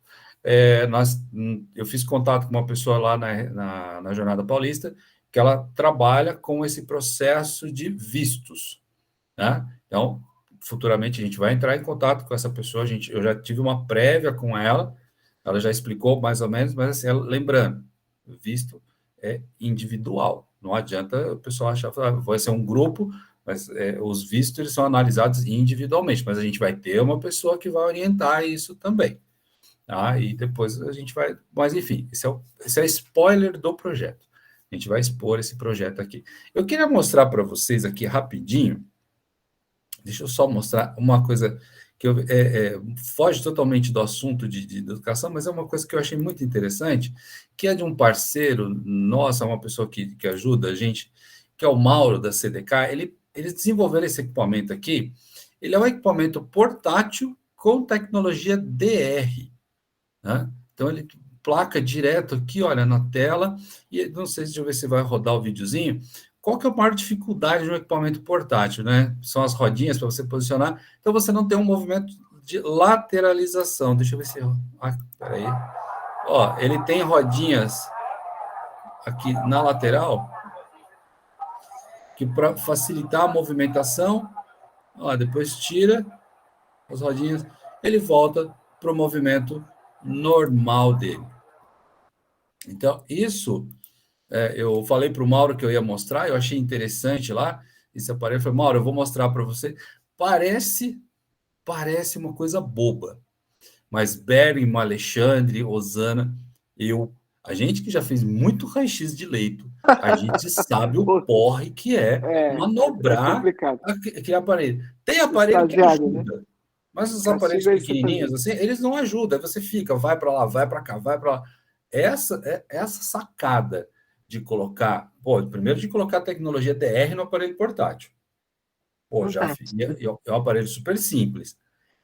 Eu fiz contato com uma pessoa lá na Jornada Paulista, que ela trabalha com esse processo de vistos, né? Então, futuramente a gente vai entrar em contato com essa pessoa, eu já tive uma prévia com ela já explicou mais ou menos, mas assim, lembrando, visto é individual, não adianta o pessoal achar que vai ser um grupo, mas os vistos eles são analisados individualmente, mas a gente vai ter uma pessoa que vai orientar isso também, tá? E depois a gente vai, mas enfim, esse é spoiler do projeto, a gente vai expor esse projeto aqui. Eu queria mostrar para vocês aqui rapidinho, deixa eu só mostrar uma coisa que foge totalmente do assunto de educação, mas é uma coisa que eu achei muito interessante, que é de um parceiro nosso, uma pessoa que ajuda a gente, que é o Mauro, da CDK. Eles desenvolveram esse equipamento aqui. Ele é um equipamento portátil com tecnologia DR, né? Então, ele placa direto aqui, olha, na tela, e não sei, deixa eu ver se vai rodar o videozinho. Qual que é a maior dificuldade de um equipamento portátil, né? São as rodinhas para você posicionar. Então, você não tem um movimento de lateralização. Deixa eu ver se... peraí. Ó, ele tem rodinhas aqui na lateral, que para facilitar a movimentação, ó, depois tira as rodinhas, ele volta para o movimento normal dele. Então, isso... eu falei para o Mauro que eu ia mostrar, eu achei interessante lá, esse aparelho, eu falei, Mauro, eu vou mostrar para você, parece uma coisa boba, mas Bergman, Alexandre, Osana, a gente que já fez muito raio-x de leito, a gente sabe o porre que é manobrar aquele aparelho. Tem aparelho que ajuda, né? Mas os aparelhos pequenininhos, assim, eles não ajudam, você fica, vai para lá, vai para cá, vai para lá. Essa sacada de colocar, primeiro de colocar a tecnologia DR no aparelho portátil. É um aparelho super simples.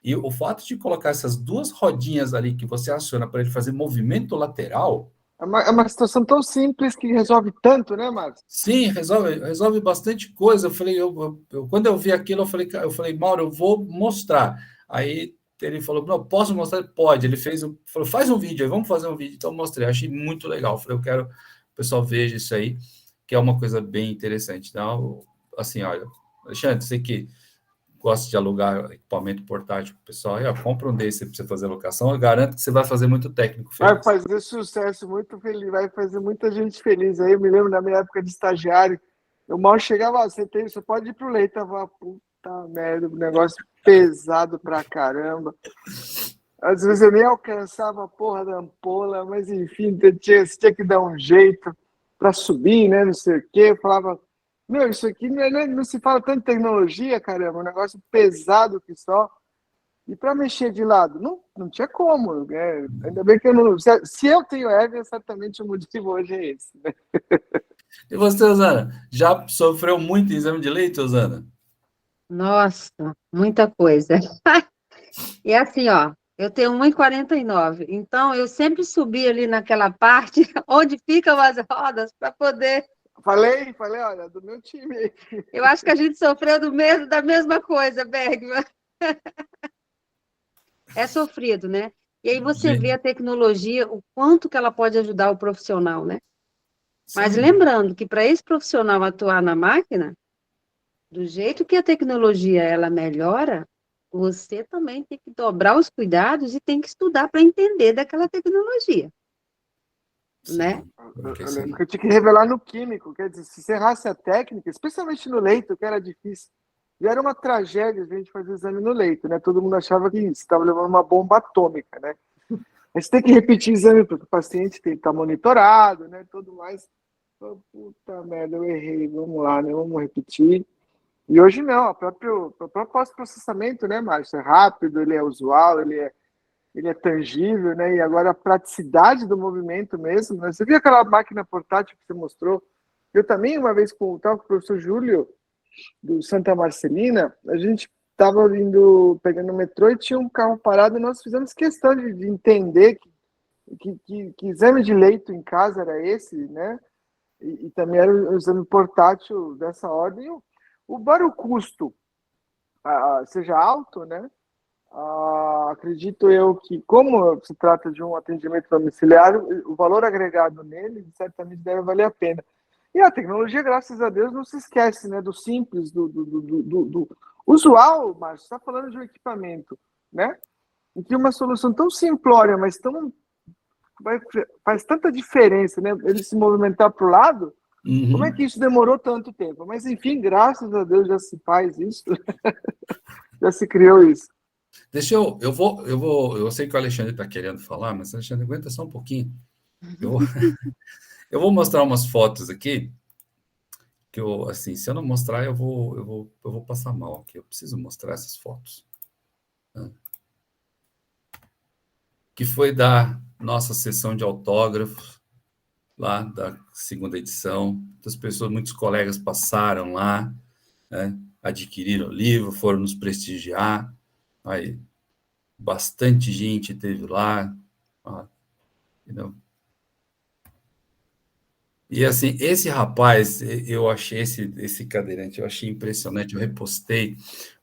E o fato de colocar essas duas rodinhas ali que você aciona para ele fazer movimento lateral... É uma situação tão simples que resolve tanto, né, Marcos? Sim, resolve bastante coisa. Eu falei, quando eu vi aquilo, eu falei, Mauro, eu vou mostrar. Aí ele falou, não, posso mostrar? Pode. Ele falou, faz um vídeo aí, vamos fazer um vídeo. Então, eu mostrei, achei muito legal. Eu falei, eu quero que o pessoal veja isso aí, que é uma coisa bem interessante. Então, assim, olha, Alexandre, você que gosta de alugar equipamento portátil para o pessoal, compra um desse para você fazer locação, eu garanto que você vai fazer muito técnico feliz. Vai fazer sucesso, muito feliz, vai fazer muita gente feliz. Aí eu me lembro da minha época de estagiário, eu mal chegava, você pode ir para o leito, eu falava, puta merda, negócio pesado pra caramba. Às vezes eu nem alcançava a porra da ampola, mas enfim, você tinha que dar um jeito para subir, né, não sei o quê. Eu falava, meu, isso aqui não se fala tanto de tecnologia, caramba, um negócio pesado que só. E para mexer de lado, não tinha como. Né? Ainda bem que eu não... Se eu tenho hérnia, certamente o motivo hoje é esse. Né? E você, Osana, já sofreu muito exame de leito, Osana? Nossa, muita coisa. E assim, ó, eu tenho 1,49, então eu sempre subi ali naquela parte onde ficam as rodas para poder... Falei, olha, do meu time. Eu acho que a gente sofreu da mesma coisa, Bergman. É sofrido, né? E aí você vê a tecnologia, o quanto que ela pode ajudar o profissional, né? Sim. Mas lembrando que para esse profissional atuar na máquina, do jeito que a tecnologia ela melhora, você também tem que dobrar os cuidados e tem que estudar para entender daquela tecnologia, né? Eu lembro que eu tinha que revelar no químico, quer dizer, se você errasse a técnica, especialmente no leito, que era difícil, já era uma tragédia a gente fazer exame no leito, né? Todo mundo achava que estava levando uma bomba atômica, né? Mas você tem que repetir o exame porque o paciente tem que estar monitorado, né? Tudo mais. Oh, puta merda, eu errei, vamos lá, né? Vamos repetir. E hoje não, o próprio pós-processamento, né, Márcio? É rápido, ele é usual, ele é tangível, né? E agora a praticidade do movimento mesmo, né? Você viu aquela máquina portátil que você mostrou? Eu também, uma vez com o professor Júlio, do Santa Marcelina, a gente estava pegando o metrô e tinha um carro parado e nós fizemos questão de entender que exame de leito em casa era esse, né? E também era um exame portátil dessa ordem. Embora o custo seja alto, né? Acredito eu que, como se trata de um atendimento domiciliar, o valor agregado nele certamente deve valer a pena. E a tecnologia, graças a Deus, não se esquece, né, do simples, do usual, Márcio. Você está falando de um equipamento, né? Em que uma solução tão simplória, mas faz tanta diferença, né? Ele se movimentar para o lado. Uhum. Como é que isso demorou tanto tempo? Mas, enfim, graças a Deus já se faz isso. Já se criou isso. Deixa eu sei que o Alexandre está querendo falar, mas Alexandre, aguenta só um pouquinho. Eu vou mostrar umas fotos aqui, que assim, se eu não mostrar, eu vou passar mal aqui. Eu preciso mostrar essas fotos. Né? Que foi da nossa sessão de autógrafos, lá da segunda edição. Muitos colegas passaram lá, né? Adquiriram o livro, foram nos prestigiar. Aí, bastante gente esteve lá. Entendeu? E assim, esse rapaz, eu achei esse cadeirante, eu achei impressionante. Eu repostei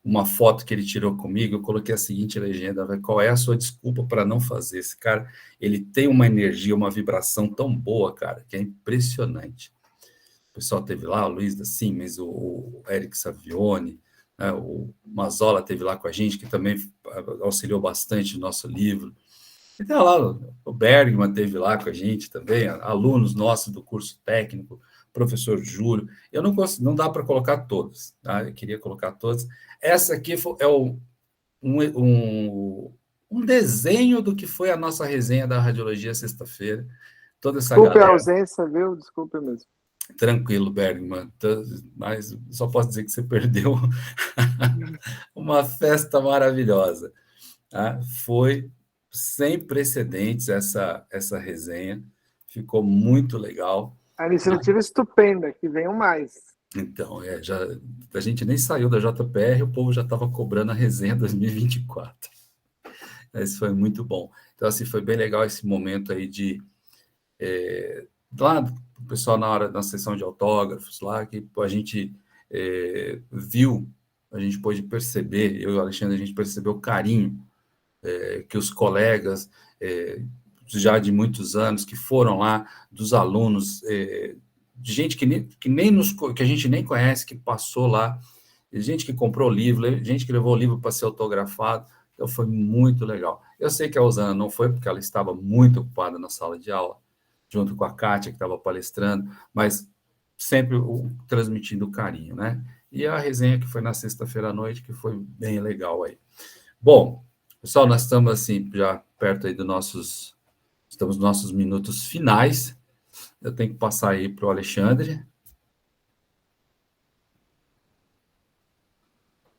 uma foto que ele tirou comigo, eu coloquei a seguinte legenda: qual é a sua desculpa para não fazer? Esse cara, ele tem uma energia, uma vibração tão boa, cara, que é impressionante. O pessoal teve lá, o Luiz da Siemens, o Eric Savione, né, o Mazola teve lá com a gente, que também auxiliou bastante no nosso livro. Então, lá, o Bergman teve lá com a gente também, alunos nossos do curso técnico, professor Júlio. Eu não dá para colocar todos, tá? Eu queria colocar todos. Essa aqui é um desenho do que foi a nossa resenha da Radiologia sexta-feira. Toda essa Desculpe galera. A ausência, viu? Desculpe mesmo. Tranquilo, Bergman, mas só posso dizer que você perdeu uma festa maravilhosa. Tá? Foi sem precedentes essa resenha, ficou muito legal. A iniciativa estupenda, que venham mais. Então, a gente nem saiu da JPR, o povo já estava cobrando a resenha 2024. Isso foi muito bom. Então, assim, foi bem legal esse momento aí de... lá, o pessoal na sessão de autógrafos, lá, que a gente viu, a gente pôde perceber, eu e o Alexandre, a gente percebeu o carinho que os colegas, já de muitos anos, que foram lá, dos alunos, de gente que a gente nem conhece, que passou lá, gente que comprou livro, gente que levou o livro para ser autografado. Então, foi muito legal. Eu sei que a Osana não foi, porque ela estava muito ocupada na sala de aula, junto com a Kátia, que estava palestrando, mas sempre transmitindo carinho, né? E a resenha que foi na sexta-feira à noite, que foi bem legal aí. Bom, pessoal, nós estamos assim, já perto aí estamos nos nossos minutos finais. Eu tenho que passar aí para o Alexandre.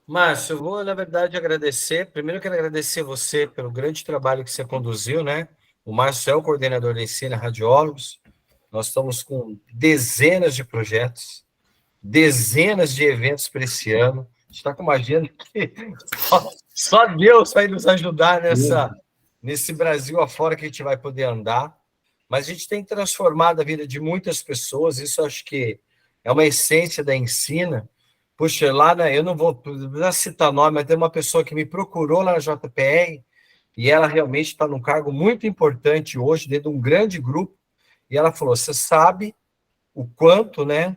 Márcio, eu vou, na verdade, agradecer. Primeiro, eu quero agradecer você pelo grande trabalho que você conduziu, né? O Márcio é o coordenador da Ensina Radiólogos. Nós estamos com dezenas de projetos, dezenas de eventos para esse ano. A gente está com uma agenda que só Deus vai nos ajudar nesse Brasil afora que a gente vai poder andar. Mas a gente tem transformado a vida de muitas pessoas, isso eu acho que é uma essência da Ensina. Puxa, lá, eu não vou citar nome, mas tem uma pessoa que me procurou lá na JPR e ela realmente está num cargo muito importante hoje, dentro de um grande grupo, e ela falou, você sabe o quanto, né,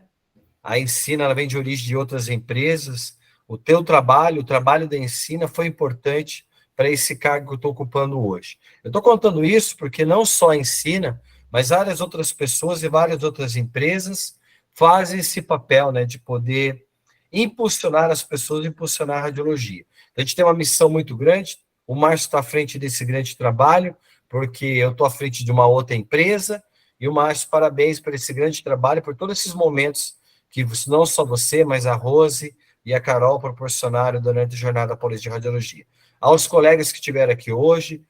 a Ensina ela vem de origem de outras empresas, o teu trabalho, o trabalho da Ensina foi importante para esse cargo que eu estou ocupando hoje. Eu estou contando isso porque não só a Ensina, mas várias outras pessoas e várias outras empresas fazem esse papel, né, de poder impulsionar as pessoas, impulsionar a radiologia. Então, a gente tem uma missão muito grande, o Márcio está à frente desse grande trabalho, porque eu estou à frente de uma outra empresa, e o Márcio, parabéns por esse grande trabalho, por todos esses momentos que não só você, mas a Rose e a Carol proporcionaram durante a Jornada Paulista de Radiologia. Aos colegas que estiveram aqui hoje,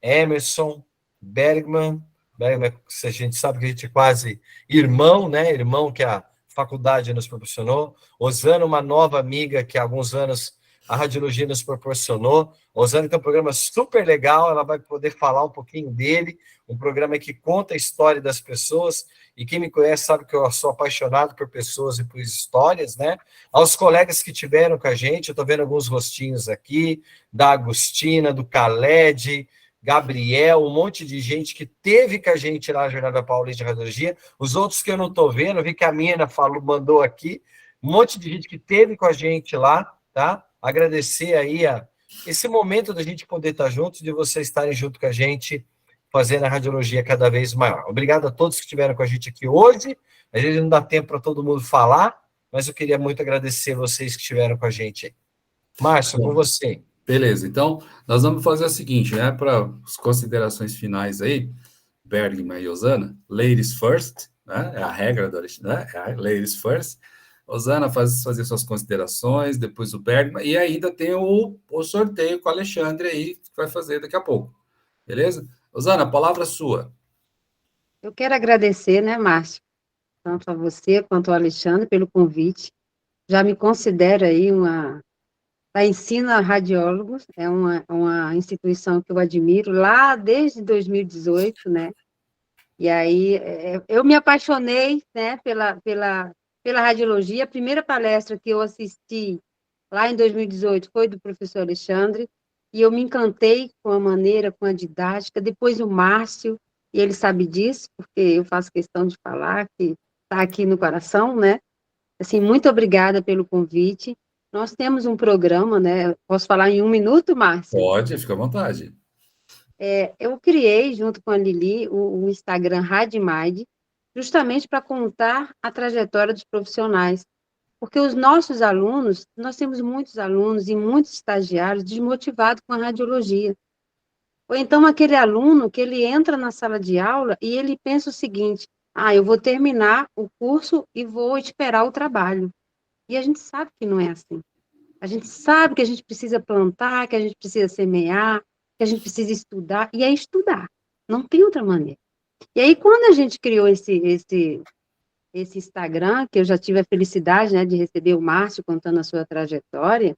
Emerson, Bergman, a gente sabe que a gente é quase irmão, né? Irmão que a faculdade nos proporcionou. Osana, uma nova amiga que há alguns anos a radiologia nos proporcionou. Osana tem um programa super legal, ela vai poder falar um pouquinho dele, um programa que conta a história das pessoas, e quem me conhece sabe que eu sou apaixonado por pessoas e por histórias, né? Aos colegas que tiveram com a gente, eu estou vendo alguns rostinhos aqui, da Agostina, do Khaled, Gabriel, um monte de gente que teve com a gente lá na Jornada Paulista de Radiologia, os outros que eu não estou vendo, eu vi que a Mina falou, mandou aqui, um monte de gente que teve com a gente lá, tá? Agradecer aí esse momento da gente poder estar juntos, de vocês estarem junto com a gente, fazendo a radiologia cada vez maior. Obrigado a todos que estiveram com a gente aqui hoje, às vezes não dá tempo para todo mundo falar, mas eu queria muito agradecer vocês que estiveram com a gente aí. Márcio, com você. Beleza, então nós vamos fazer o seguinte, né, para as considerações finais aí, Bergman e Osana, ladies first, né, é a regra do Alexandre, né, é ladies first. Osana fazer suas considerações, depois o Bergman, e ainda tem o sorteio com o Alexandre aí, que vai fazer daqui a pouco, beleza? Osana, a palavra é sua. Eu quero agradecer, né, Márcio, tanto a você quanto ao Alexandre pelo convite. Já me considero aí a Ensina Radiólogos, é uma instituição que eu admiro lá desde 2018, né? E aí eu me apaixonei, né, pela radiologia. A primeira palestra que eu assisti lá em 2018 foi do professor Alexandre, e eu me encantei com a maneira, com a didática. Depois o Márcio, e ele sabe disso, porque eu faço questão de falar, que está aqui no coração, né? Assim, muito obrigada pelo convite. Nós temos um programa, né? Posso falar em 1 minuto, Márcio? Pode, fica à vontade. Eu criei, junto com a Lili, o Instagram Radimide, justamente para contar a trajetória dos profissionais. Porque os nossos alunos, nós temos muitos alunos e muitos estagiários desmotivados com a radiologia. Ou então aquele aluno que ele entra na sala de aula e ele pensa o seguinte: eu vou terminar o curso e vou esperar o trabalho. E a gente sabe que não é assim. A gente sabe que a gente precisa plantar, que a gente precisa semear, que a gente precisa estudar, e é estudar. Não tem outra maneira. E aí, quando a gente criou esse Instagram, que eu já tive a felicidade, né, de receber o Márcio contando a sua trajetória,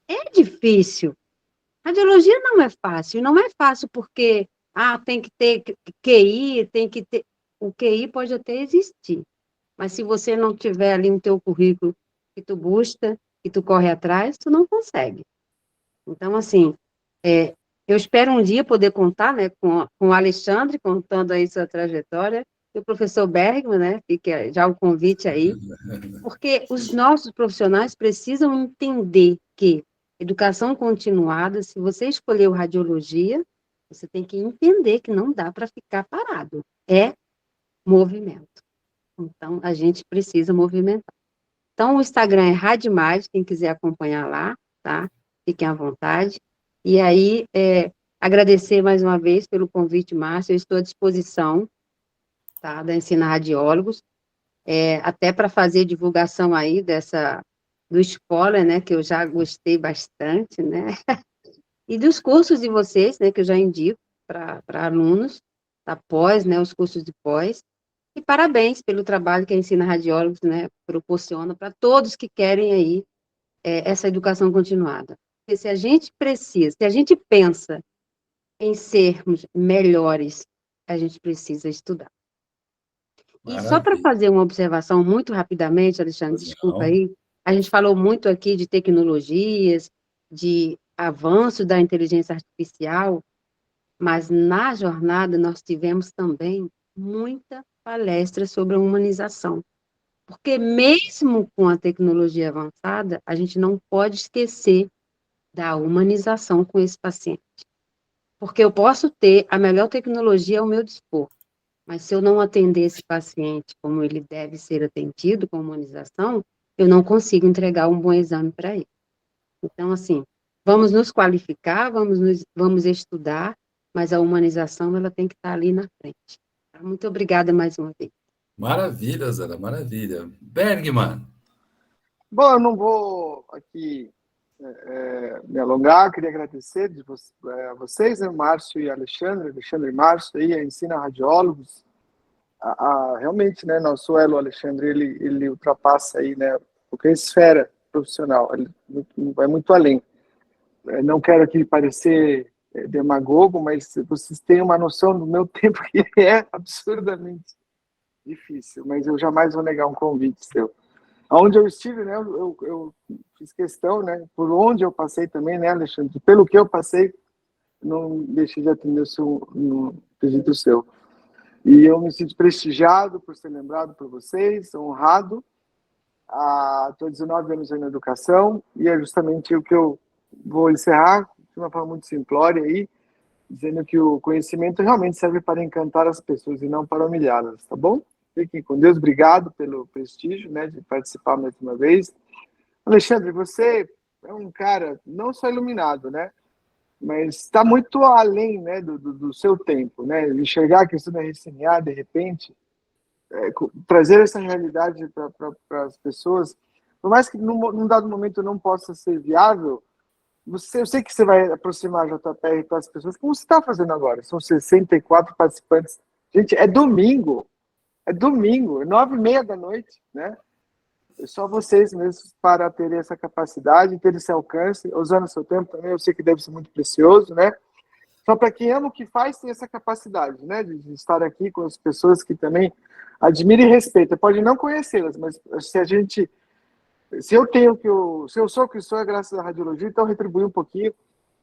é difícil. Radiologia não é fácil. Não é fácil porque tem que ter QI, tem que ter... O QI pode até existir, mas se você não tiver ali no teu currículo que tu busca, que tu corre atrás, tu não consegue. Então, assim, eu espero um dia poder contar, né, com o Alexandre, contando aí sua trajetória, e o professor Bergman, né, fica já o convite aí, porque os nossos profissionais precisam entender que educação continuada, se você escolheu radiologia, você tem que entender que não dá para ficar parado. É movimento. Então, a gente precisa movimentar. Então, o Instagram é Radimage, quem quiser acompanhar lá, tá? Fiquem à vontade. E aí, agradecer mais uma vez pelo convite, Márcio. Eu estou à disposição, tá? Da Ensina Radiólogos, até para fazer divulgação aí do spoiler, né? Que eu já gostei bastante, né? E dos cursos de vocês, né? Que eu já indico para alunos da pós, né? Os cursos de pós. E parabéns pelo trabalho que a Ensina Radiólogos, né, proporciona para todos que querem aí essa educação continuada. Porque se a gente pensa em sermos melhores, a gente precisa estudar. E só para fazer uma observação muito rapidamente, Alexandre, desculpa aí, a gente falou muito aqui de tecnologias, de avanço da inteligência artificial, mas na jornada nós tivemos também muita palestra sobre a humanização. Porque mesmo com a tecnologia avançada, a gente não pode esquecer da humanização com esse paciente. Porque eu posso ter a melhor tecnologia ao meu dispor, mas se eu não atender esse paciente como ele deve ser atendido com humanização, eu não consigo entregar um bom exame para ele. Então, assim, vamos nos qualificar, vamos estudar, mas a humanização ela tem que estar ali na frente. Muito obrigada mais uma vez. Maravilha, Zana, maravilha. Bergman. Bom, eu não vou aqui me alongar, queria agradecer a vocês, né, Márcio e Alexandre e Márcio, aí, a Ensina Radiólogos. Realmente, né, nosso elo, Alexandre, ele ultrapassa aí, né, qualquer esfera profissional, ele vai muito além. Não quero aqui parecer demagogo, mas vocês têm uma noção do meu tempo que é absurdamente difícil, mas eu jamais vou negar um convite seu. Onde eu estive, né, eu fiz questão, né, por onde eu passei também, né, Alexandre, pelo que eu passei, não deixei de atender o pedido seu. E eu me sinto prestigiado por ser lembrado por vocês, honrado. Estou 19 anos na educação e é justamente o que eu vou encerrar de uma forma muito simplória aí, dizendo que o conhecimento realmente serve para encantar as pessoas e não para humilhá-las, tá bom? Fiquem com Deus, obrigado pelo prestígio, né, de participar mais uma vez. Alexandre, você é um cara não só iluminado, né, mas está muito além, né, do seu tempo, né, enxergar a questão da RCNA, de repente, trazer essa realidade para as pessoas, por mais que num dado momento não possa ser viável, eu sei que você vai aproximar a JPR para as pessoas, como você está fazendo agora, são 64 participantes, gente, é domingo, 9h30 da noite, né? É só vocês mesmos para terem essa capacidade, ter esse alcance, usando o seu tempo também, eu sei que deve ser muito precioso, né? Só para quem ama o que faz, tem essa capacidade, né? De estar aqui com as pessoas que também admiram e respeitam. Pode não conhecê-las, mas se eu sou o que sou, é graças à radiologia, então eu retribuir um pouquinho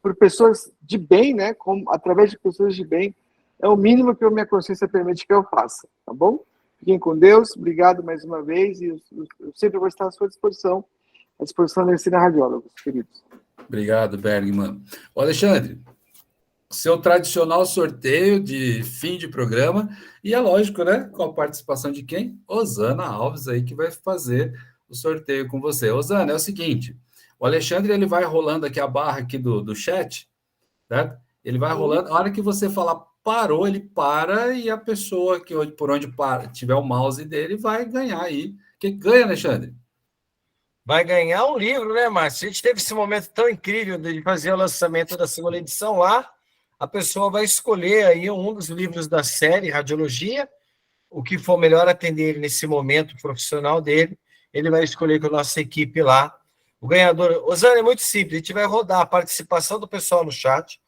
por pessoas de bem, né? Através de pessoas de bem, é o mínimo que a minha consciência permite que eu faça, tá bom? Fiquem com Deus, obrigado mais uma vez, e eu sempre vou estar à sua disposição, à disposição da Ensina Radiólogos, queridos. Obrigado, Bergman. Ô, Alexandre, seu tradicional sorteio de fim de programa, e é lógico, né? Com a participação de quem? Osana Alves aí, que vai fazer o sorteio com você. Osana, é o seguinte, o Alexandre ele vai rolando aqui a barra aqui do chat, certo? Ele vai rolando, a hora que você falar parou, ele para e a pessoa por onde tiver o mouse dele vai ganhar aí. Quem ganha, Alexandre? Vai ganhar um livro, né, Márcio? A gente teve esse momento tão incrível de fazer o lançamento da segunda edição lá. A pessoa vai escolher aí um dos livros da série Radiologia, o que for melhor atender ele nesse momento profissional dele, ele vai escolher com a nossa equipe lá. O ganhador... Osana, é muito simples, a gente vai rodar a participação do pessoal no chat.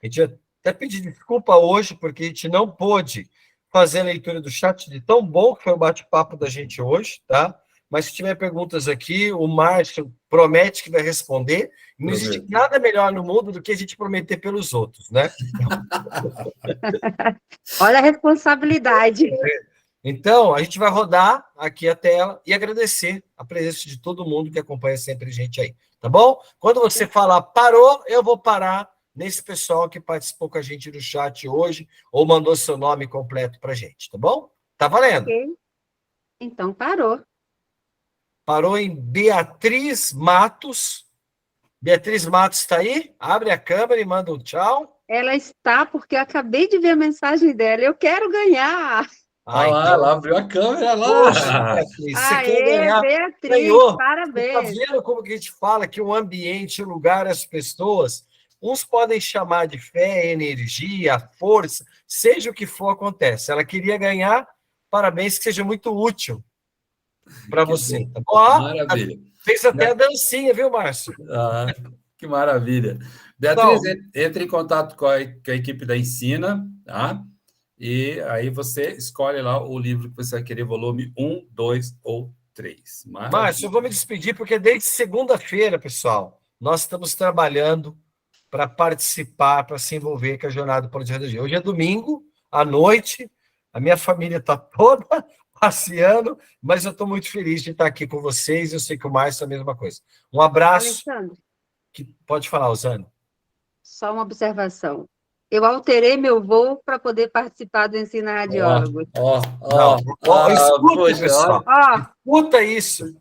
A gente vai até pedir desculpa hoje, porque a gente não pôde fazer a leitura do chat de tão bom que foi o bate-papo da gente hoje, tá? Mas se tiver perguntas aqui, o Márcio promete que vai responder. Não existe nada melhor no mundo do que a gente prometer pelos outros, né? Olha a responsabilidade. Então, a gente vai rodar aqui a tela e agradecer a presença de todo mundo que acompanha sempre a gente aí, tá bom? Quando você falar parou, eu vou parar nesse pessoal que participou com a gente no chat hoje ou mandou seu nome completo pra gente, tá bom? Tá valendo. Okay. Então, parou. Parou em Beatriz Matos. Beatriz Matos está aí? Abre a câmera e manda um tchau. Ela está, porque eu acabei de ver a mensagem dela. Eu quero ganhar. Então... ela abriu a câmera lá. Poxa, Beatriz, você quer ganhar? Beatriz, ganhou. Parabéns. Você tá vendo como que a gente fala que o ambiente, o lugar, as pessoas, uns podem chamar de fé, energia, força, seja o que for, acontece. Ela queria ganhar, parabéns, que seja muito útil para você. Tá bom? Maravilha. Fez até a dancinha, viu, Márcio? Que maravilha. Beatriz, entre em contato com a equipe da Ensina, tá? E aí você escolhe lá o livro que você vai querer, volume 1, 2 ou 3. Márcio, eu vou me despedir, porque desde segunda-feira, pessoal, nós estamos trabalhando para participar, para se envolver com a Jornada do Plano de Radiologia. Hoje é domingo, à noite, a minha família está toda passeando, mas eu estou muito feliz de estar aqui com vocês. Eu sei que o Márcio é a mesma coisa. Um abraço. Alexandre, Pode falar, Osana. só uma observação. Eu alterei meu voo para poder participar do Ensino Radiólogo. Escuta, pessoal. Escuta isso.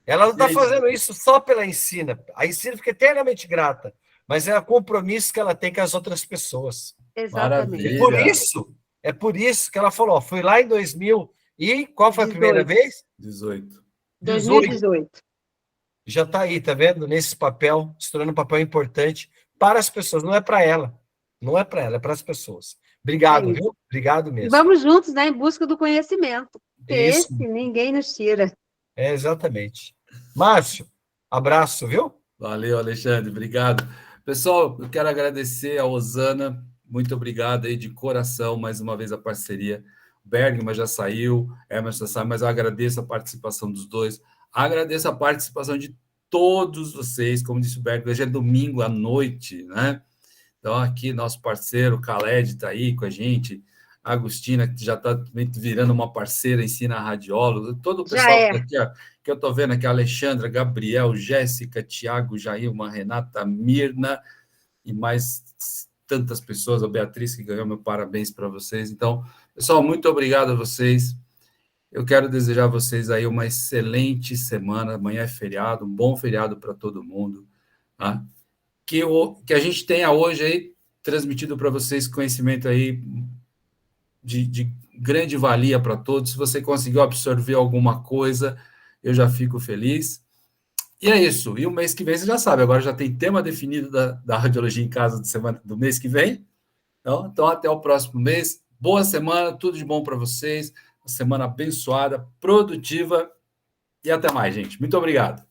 Ela não está Gente. fazendo isso só pela Ensina. A Ensina fica eternamente grata, mas é o compromisso que ela tem com as outras pessoas. Exatamente. Maravilha. É por isso que ela falou, fui lá em 2000 e qual foi a primeira vez? 18. 2018. Já está aí, tá vendo? Nesse papel, se tornando um papel importante para as pessoas, não é para ela. Não é para ela, é para as pessoas. Obrigado, viu? Obrigado mesmo. E vamos juntos, né, em busca do conhecimento. Isso. Esse ninguém nos tira. É, exatamente. Márcio, abraço, viu? Valeu, Alexandre, obrigado. Pessoal, eu quero agradecer a Osana, muito obrigado aí de coração, mais uma vez a parceria. Bergman já saiu, Emerson saiu, mas eu agradeço a participação dos dois, agradeço a participação de todos vocês, como disse o Bergman, hoje é domingo à noite, né? Então aqui nosso parceiro, Khaled, está aí com a gente, a Agostina, que já está virando uma parceira, ensina radiólogo, todo o pessoal que está aqui, ó, que eu estou vendo aqui, a Alexandra, Gabriel, Jéssica, Tiago, Jailma, Renata, Mirna, e mais tantas pessoas, a Beatriz que ganhou, meu parabéns para vocês. Então, pessoal, muito obrigado a vocês. Eu quero desejar a vocês aí uma excelente semana, amanhã é feriado, um bom feriado para todo mundo, tá? Que a gente tenha hoje aí, transmitido para vocês conhecimento aí de grande valia para todos. Se você conseguiu absorver alguma coisa, eu já fico feliz. E é isso. E o mês que vem, você já sabe, agora já tem tema definido da Radiologia em Casa do mês que vem. Então, até o próximo mês. Boa semana, tudo de bom para vocês. Uma semana abençoada, produtiva. E até mais, gente. Muito obrigado.